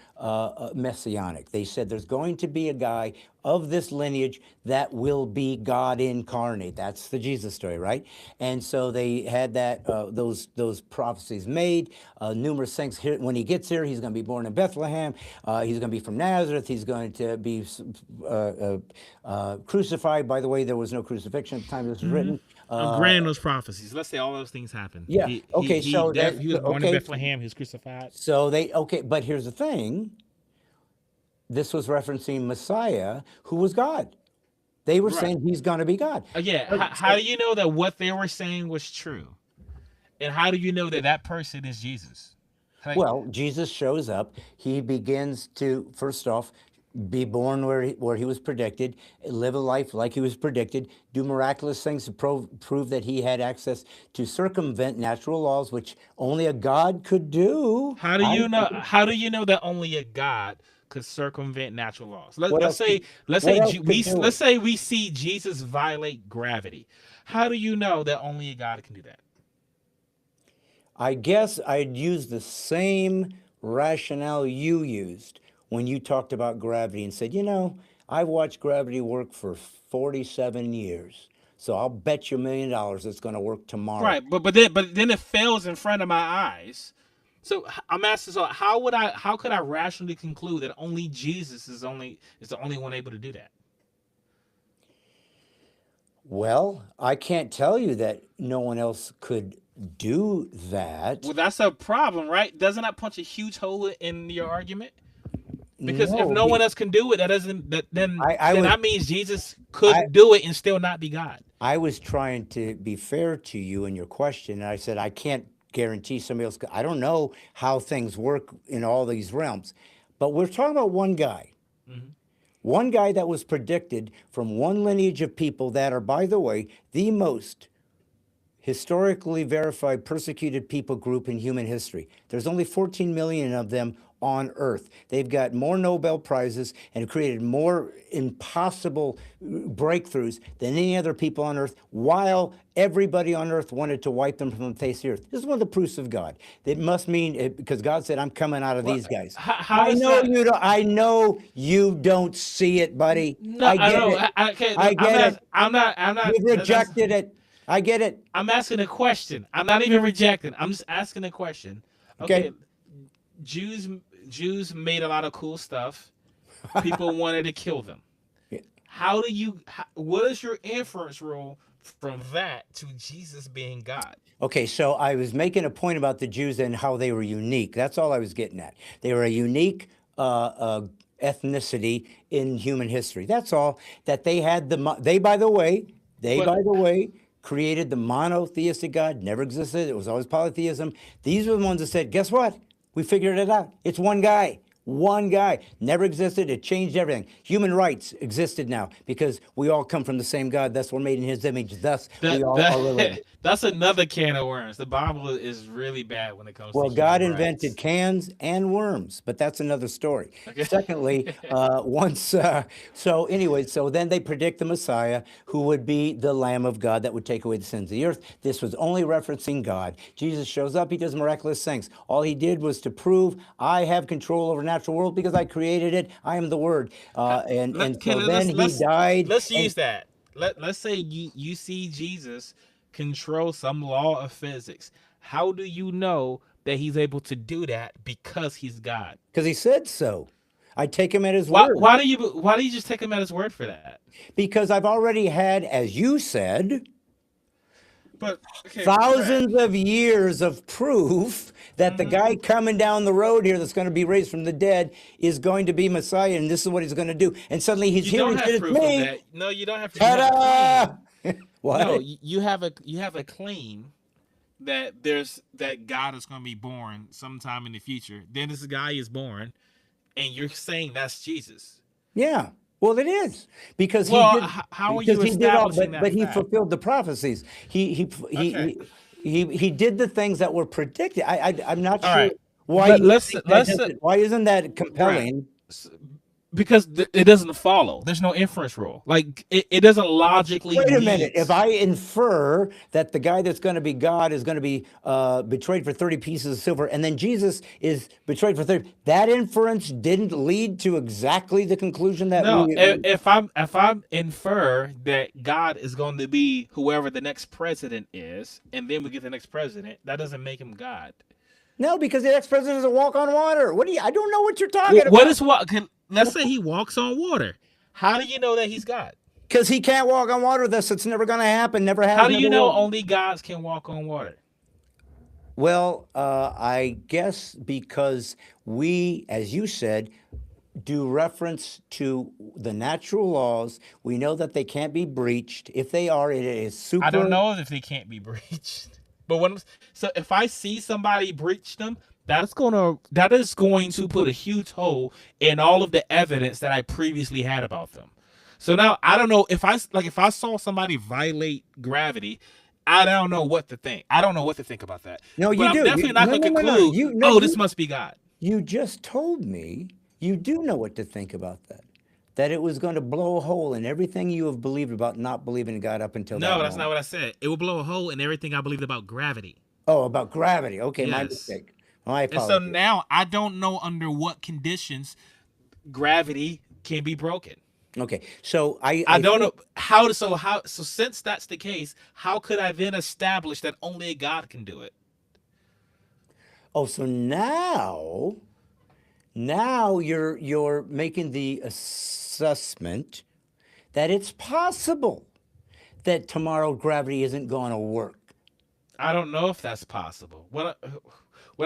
messianic. They said there's going to be a guy of this lineage that will be God incarnate. That's the Jesus story, right? And so they had that those prophecies made. Numerous things. Here, when he gets here, he's going to be born in Bethlehem. He's going to be from Nazareth. He's going to be crucified. By the way, there was no crucifixion at the time this was written. I'm granting those prophecies. Let's say all those things happen. Yeah. He he Okay. he So def, that he was born in okay. Bethlehem. He was crucified. So they okay. But here's the thing. This was referencing Messiah, who was God. They were Right. saying he's going to be God. Yeah. How do you know that what they were saying was true? And how do you know that that person is Jesus? Like, Well, Jesus shows up. He begins to, first off, be born where he was predicted, live a life like he was predicted, do miraculous things to prove that he had access to circumvent natural laws, which only a God could do. how do you know? How do you know that only a God could circumvent natural laws? What Let's else could, say let's what say else could do it? let's say we see Jesus violate gravity. How do you know that only a God can do that? I guess I'd use the same rationale you used. when you talked about gravity and said, you know, I've watched gravity work for 47 years. So I'll bet you $1 million it's going to work tomorrow. Right, but then it fails in front of my eyes. So I'm asking, so how could I rationally conclude that only Jesus is the only one able to do that? Well, I can't tell you that no one else could do that. Well, that's a problem, right? Doesn't that punch a huge hole in your argument? Because if No, no one else can do it, that doesn't that then I then was that means Jesus I could do it and still not be God. I was trying to be fair to you in your question, and I said I can't guarantee somebody else. I don't know how things work in all these realms, but we're talking about one guy. Mhm. One guy that was predicted from one lineage of people that are, by the way, the most historically verified persecuted people group in human history. There's only 14 million of them on Earth. They've got more Nobel Prizes and created more impossible breakthroughs than any other people on Earth, while everybody on Earth wanted to wipe them from the face of the earth. This is one of the proofs of God. It must mean it, because God said, "I'm coming out of Well, these guys." how I does know that? you don't. I know you don't see it, buddy. No, I I get know. it. Okay, I I'm get not. it. I'm not. You've rejected it. I get it. I'm asking a question. I'm not even rejecting. I'm just asking a question. Okay. Okay, Jews Jews made a lot of cool stuff. People wanted to kill them. Yeah. What is your inference rule from that to Jesus being God? Okay, so I was making a point about the Jews and how they were unique. That's all I was getting at. They were a unique ethnicity in human history. That's all. That they had they, by the way, But created the monotheistic God. Never existed. It was always polytheism. These were the ones that said, guess what? We figured it out. It's one guy. One guy. Never existed. It changed everything. Human rights existed now because we all come from the same God. Thus, we're made in his image. Thus, we that all are related. that's another can of worms. The Bible is really bad when it comes to Well, God human invented rights. cans and worms, but that's another story. Okay. Secondly, so anyway, so then they predict the Messiah, who would be the Lamb of God that would take away the sins of the earth. This was only referencing God. Jesus shows up, he does miraculous things. All he did was to prove, I have control over the natural world because I created it. I am the Word. And Okay, so then he died. let's And use that. Let's say you see Jesus control some law of physics. How do you know that he's able to do that because he's God? because he said so, I take him at his Why word. why do you just take him at his word for that? Because I've already had, as you said, But okay, right. thousands of years of proof that the Hmm. guy coming down the road here that's going to be raised from the dead is going to be Messiah, and this is what he's going to do. And suddenly he's You here don't and have said, "It's proof of me." that. No, you don't have to. You have a claim. Ta-da! No, What? you have a claim that God is going to be born sometime in the future. Then this guy is born, and you're saying that's Jesus. Yeah. Well, it is Well, how are you because he did all, establishing but that he fact? fulfilled the prophecies. Okay. He did the things that were predicted. I'm not All sure right. why Let, you let's think that let's doesn't. Why isn't that right. compelling? S- because it doesn't follow. There's no inference rule. Like it doesn't logically Wait a minute. lead. If I infer that the guy that's going to be God is going to be betrayed for 30 pieces of silver, and then Jesus is betrayed for 30, that inference didn't lead to exactly the conclusion that No, we if I'm infer that God is going to be whoever the next president is, and then we get the next president, that doesn't make him God. no, because the ex president is a walk on water. What do you? I don't know what you're talking What about. is what? Let's say he walks on water. How do you know that he's God? Because he can't walk on water, thus it's never going to happen. Never How has, do you never know will. only gods can walk on water? Well, I guess because we, as you said, do reference to the natural laws. We know that they can't be breached. If they are, it is I don't super. know if they can't be breached. But so if I see somebody breach them, that is going to put a huge hole in all of the evidence that I previously had about them. So now I don't know if I saw somebody violate gravity, I don't know what to think. I don't know what to think about that. No, But you I'm do. definitely not No, going no, to no, no. conclude, You no, oh, this must be God. you just told me you do know what to think about that. That it was going to blow a hole in everything you have believed about not believing in God up until No, that that's not moment. what I said. It will blow a hole in everything I believed about gravity. Oh, about gravity. Okay, my Yes. mistake. My And so apologies. now I don't know under what conditions gravity can be broken. Okay, so I I don't think know how to. So since that's the case, how could I then establish that only a God can do it? oh, so now you're making the assessment that it's possible that tomorrow gravity isn't going to work. I don't know if that's possible. What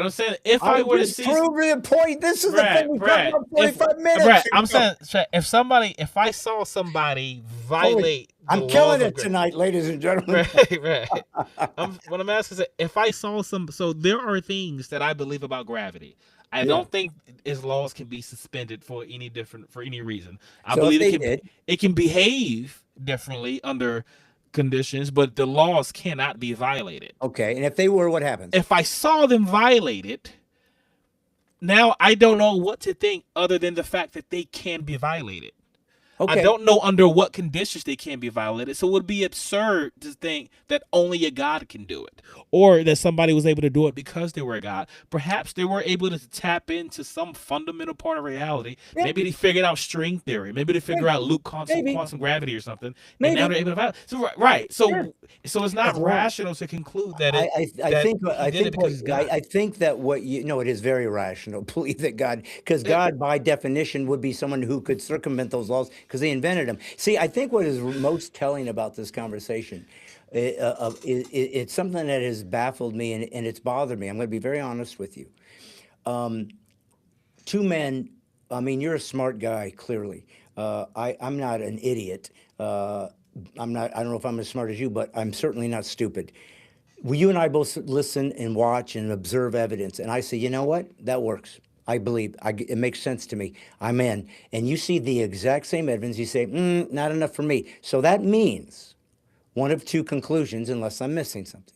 I'm saying, if I I were to just see, proved the point. This is the thing we talked Brad, about if 45 minutes Brad, I'm ago. saying, if I saw somebody Holy, violate the I'm killing laws of it gravity, tonight, ladies and gentlemen. right. What I'm asking is, if I saw some, so there are things that I believe about gravity. I Yeah. don't think its laws can be suspended for any reason. I So if believe they did, it can behave differently under conditions, but the laws cannot be violated. okay, and if they were, what happens? If I saw them violated, now I don't know what to think other than the fact that they can be violated. I Okay, don't know under what conditions they can be violated. So it would be absurd to think that only a God can do it, or that somebody was able to do it because they were a God. Perhaps they were able to tap into some fundamental part of reality. yeah, Maybe they figured out string theory. Maybe they yeah, figured out Luke quantum, maybe, quantum gravity or something, and now maybe, they're able to violate. So right. sure. So it's As not long, rational to conclude that he I did it think what because he's God. I think that what you know, it is very rational. Believe that God, because It, God by definition would be someone who could circumvent those laws because they invented them. See, I think what is most telling about this conversation, it's something that has baffled me and it's bothered me. I'm going to be very honest with you. Two men. I mean, you're a smart guy, clearly. I'm not an idiot. I'm not. I don't know if I'm as smart as you, but I'm certainly not stupid. Well, you and I both listen and watch and observe evidence, and I say, you know what? That works. I believe. It makes sense to me. I'm in. And you see the exact same evidence. You say, not enough for me. So that means one of two conclusions, unless I'm missing something.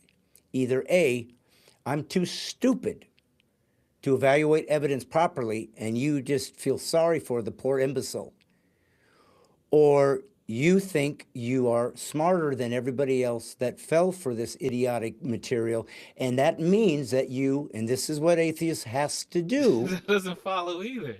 Either A, I'm too stupid to evaluate evidence properly, and you just feel sorry for the poor imbecile, or you think you are smarter than everybody else that fell for this idiotic material, and that means that you, and this is what atheists has to do, that doesn't follow either.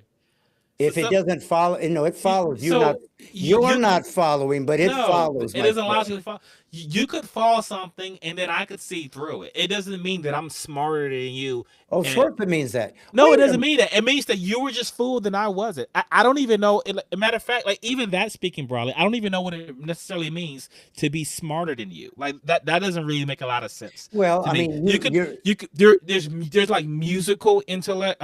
So if it some doesn't follow, no, it you, follows. so You're you could not following, but it no, follows, it my doesn't friend. logically follow. You could fall something and then I could see through it. It doesn't mean that I'm smarter than you. Oh, of And course it means that. no, it Wait a doesn't minute. mean that. It means that you were just fooled and I wasn't. I don't even know. A matter of fact, like even that speaking broadly, I don't even know what it necessarily means to be smarter than you. Like that doesn't really make a lot of sense Well, to I me. mean, you're You could there's like musical intellect,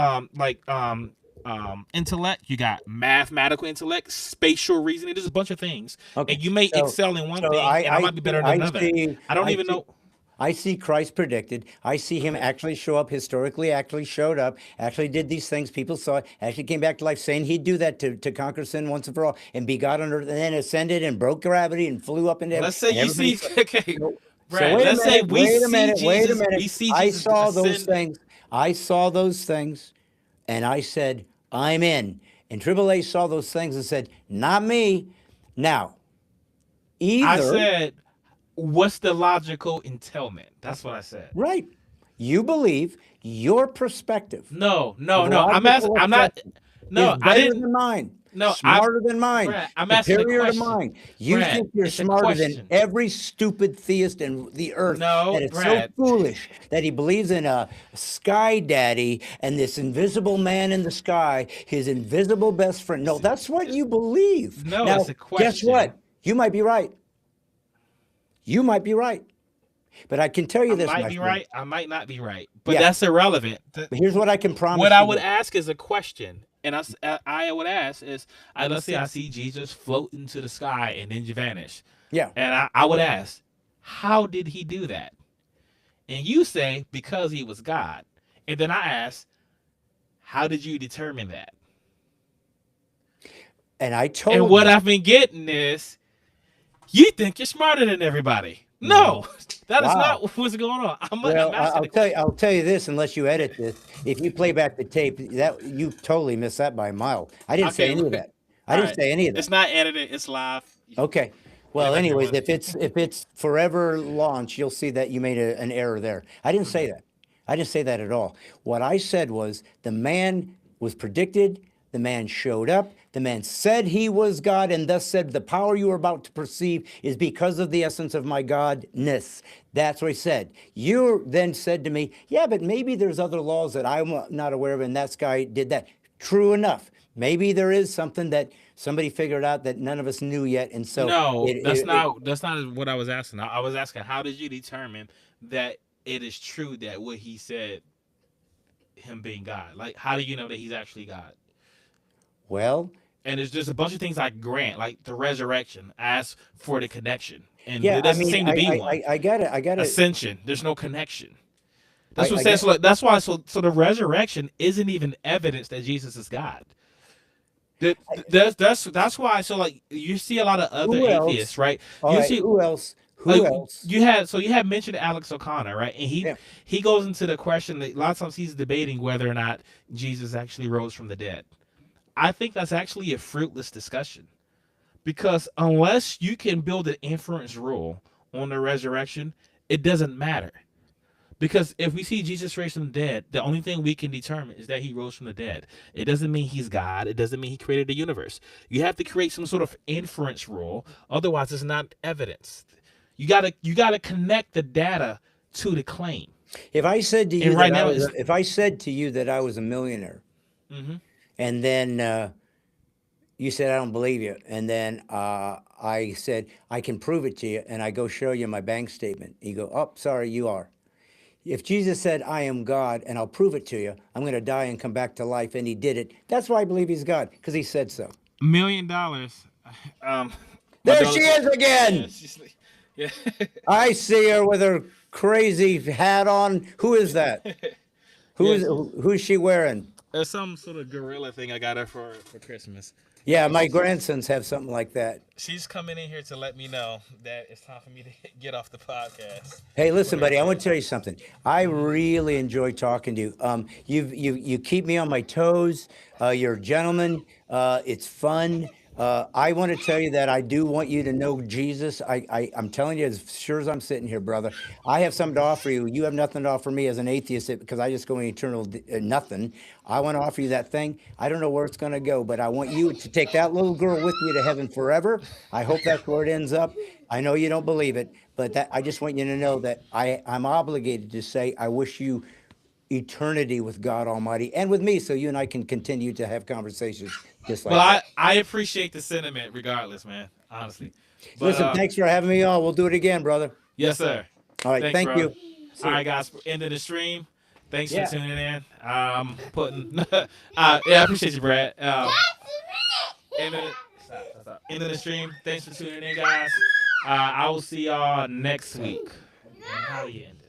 intellect. You got mathematical intellect, spatial reasoning. There's a bunch of things, okay. and you may So, excel in one so thing, and I might be better than I another. see, I don't I even see. know. I see Christ predicted. I see him Okay, actually show up historically, actually showed up, actually did these things. People saw it, actually came back to life, saying he'd do that to conquer sin once and for all and be God on earth, and then ascended and broke gravity and flew up into heaven. let's say And you everybody see. saw. Okay, So Brad. Let's say wait a minute. we see I Jesus saw those ascend. things. I saw those things, and I said, I'm in. And Triple A saw those things and said, not me. Now, I either. said, what's the logical entailment? That's what I said. Right. You believe your perspective No, of no, no. logical I'm not. assessment is No, I better didn't. than mine, No, I'm. smarter than mine, Brad, I'm asking a superior to question. mine. You Brad, think you're it's a smarter than question. every stupid theist in the earth No, that is so Brad. foolish that he believes in a sky daddy and this invisible man in the sky, his invisible best friend. No, that's what you believe. No, Now, it's a guess question. what? You might be right. You might be right. But I can tell I you this, might my be friend. right. I might not be right. But Yeah. that's irrelevant. But here's what I can What promise I you would this. ask is a question, and I would ask is, let's say I see Jesus float into the sky and then vanish, Yeah. and I would ask, how did he do that? And you say because he was God, and then I ask, how did you determine that? And I And told what you. I've been getting is, you think you're smarter than everybody. No. No, that is Wow. not what's going on. I'm Well, asking I'll a tell you. question. I'll tell you this. Unless you edit this, if you play back the tape, that you totally missed that by a mile. I didn't say Okay, any all of that. I didn't right. say any of It's that. not edited. It's live. Okay. Play Well, back your anyways, one. if it's forever launch, you'll see that you made an error there. I didn't say Okay. that. I didn't say that at all. What I said was the man was predicted. The man showed up. The man said he was God and thus said, the power you are about to perceive is because of the essence of my Godness. That's what he said. You then said to me, yeah, but maybe there's other laws that I'm not aware of, and that guy did that. True enough. Maybe there is something that somebody figured out that none of us knew yet. And so No, that's not what I was asking. I was asking, how did you determine that it is true that what he said, him being God? Like, how do you know that he's actually God? well, And there's just a bunch of things I grant, like the resurrection, ask for the connection, and yeah, there I doesn't mean, seem to be one. I got it. I got it. Ascension, there's no connection. That's what I says. got So that's why. So the resurrection isn't even evidence that Jesus is God. That's why. So like you see a lot of other who atheists, else? right? All You right, see who else? Who like else? you had mentioned Alex O'Connor, right? And Yeah. he goes into the question that a lot of times he's debating whether or not Jesus actually rose from the dead. I think that's actually a fruitless discussion because unless you can build an inference rule on the resurrection, it doesn't matter. Because if we see Jesus raised from the dead, the only thing we can determine is that he rose from the dead. It doesn't mean he's God. It doesn't mean he created the universe. You have to create some sort of inference rule. Otherwise, it's not evidence. You gotta connect the data to the claim. If I said to you And right that now, it's if I said to you that I was a millionaire, mhm. and then you said I don't believe you, and then I said I can prove it to you, and I go show you my bank statement. You go, oh, sorry, you are. If Jesus said I am God, and I'll prove it to you, I'm going to die and come back to life, and he did it. That's why I believe he's God, because he said so. $1 million. My There she daughter. is Yeah, again. she's like, yeah. I see her with her crazy hat on. Who is that? Yeah, Who's she wearing? there's some sort of gorilla thing I got her for Christmas. Yeah, So my grandsons have something like that. she's coming in here to let me know that it's time for me to get off the podcast. Hey, listen, buddy. I want to tell you something. I really enjoy talking to you. You keep me on my toes. You're a gentleman. It's fun. I want to tell you that I do want you to know Jesus. I'm telling you, as sure as I'm sitting here, brother, I have something to offer you. You have nothing to offer me as an atheist because I just go in eternal nothing. I want to offer you that thing. I don't know where it's going to go, but I want you to take that little girl with you to heaven forever. I hope that's where it ends up. I know you don't believe it, but that I just want you to know that I'm obligated to say I wish you eternity with God Almighty and with me, so you and I can continue to have conversations just Well, like that. I appreciate the sentiment regardless, man. Honestly. But Listen, thanks for having me on. We'll do it again, brother. yes, sir. All right, Thanks, thank bro. you. See All ya. right, guys. End of the stream. Thanks for Yeah. tuning in. Putting. Yeah, I appreciate you, Brad. End of the, stop. End of the stream. Thanks for tuning in, guys. I will see y'all next week. And how you end?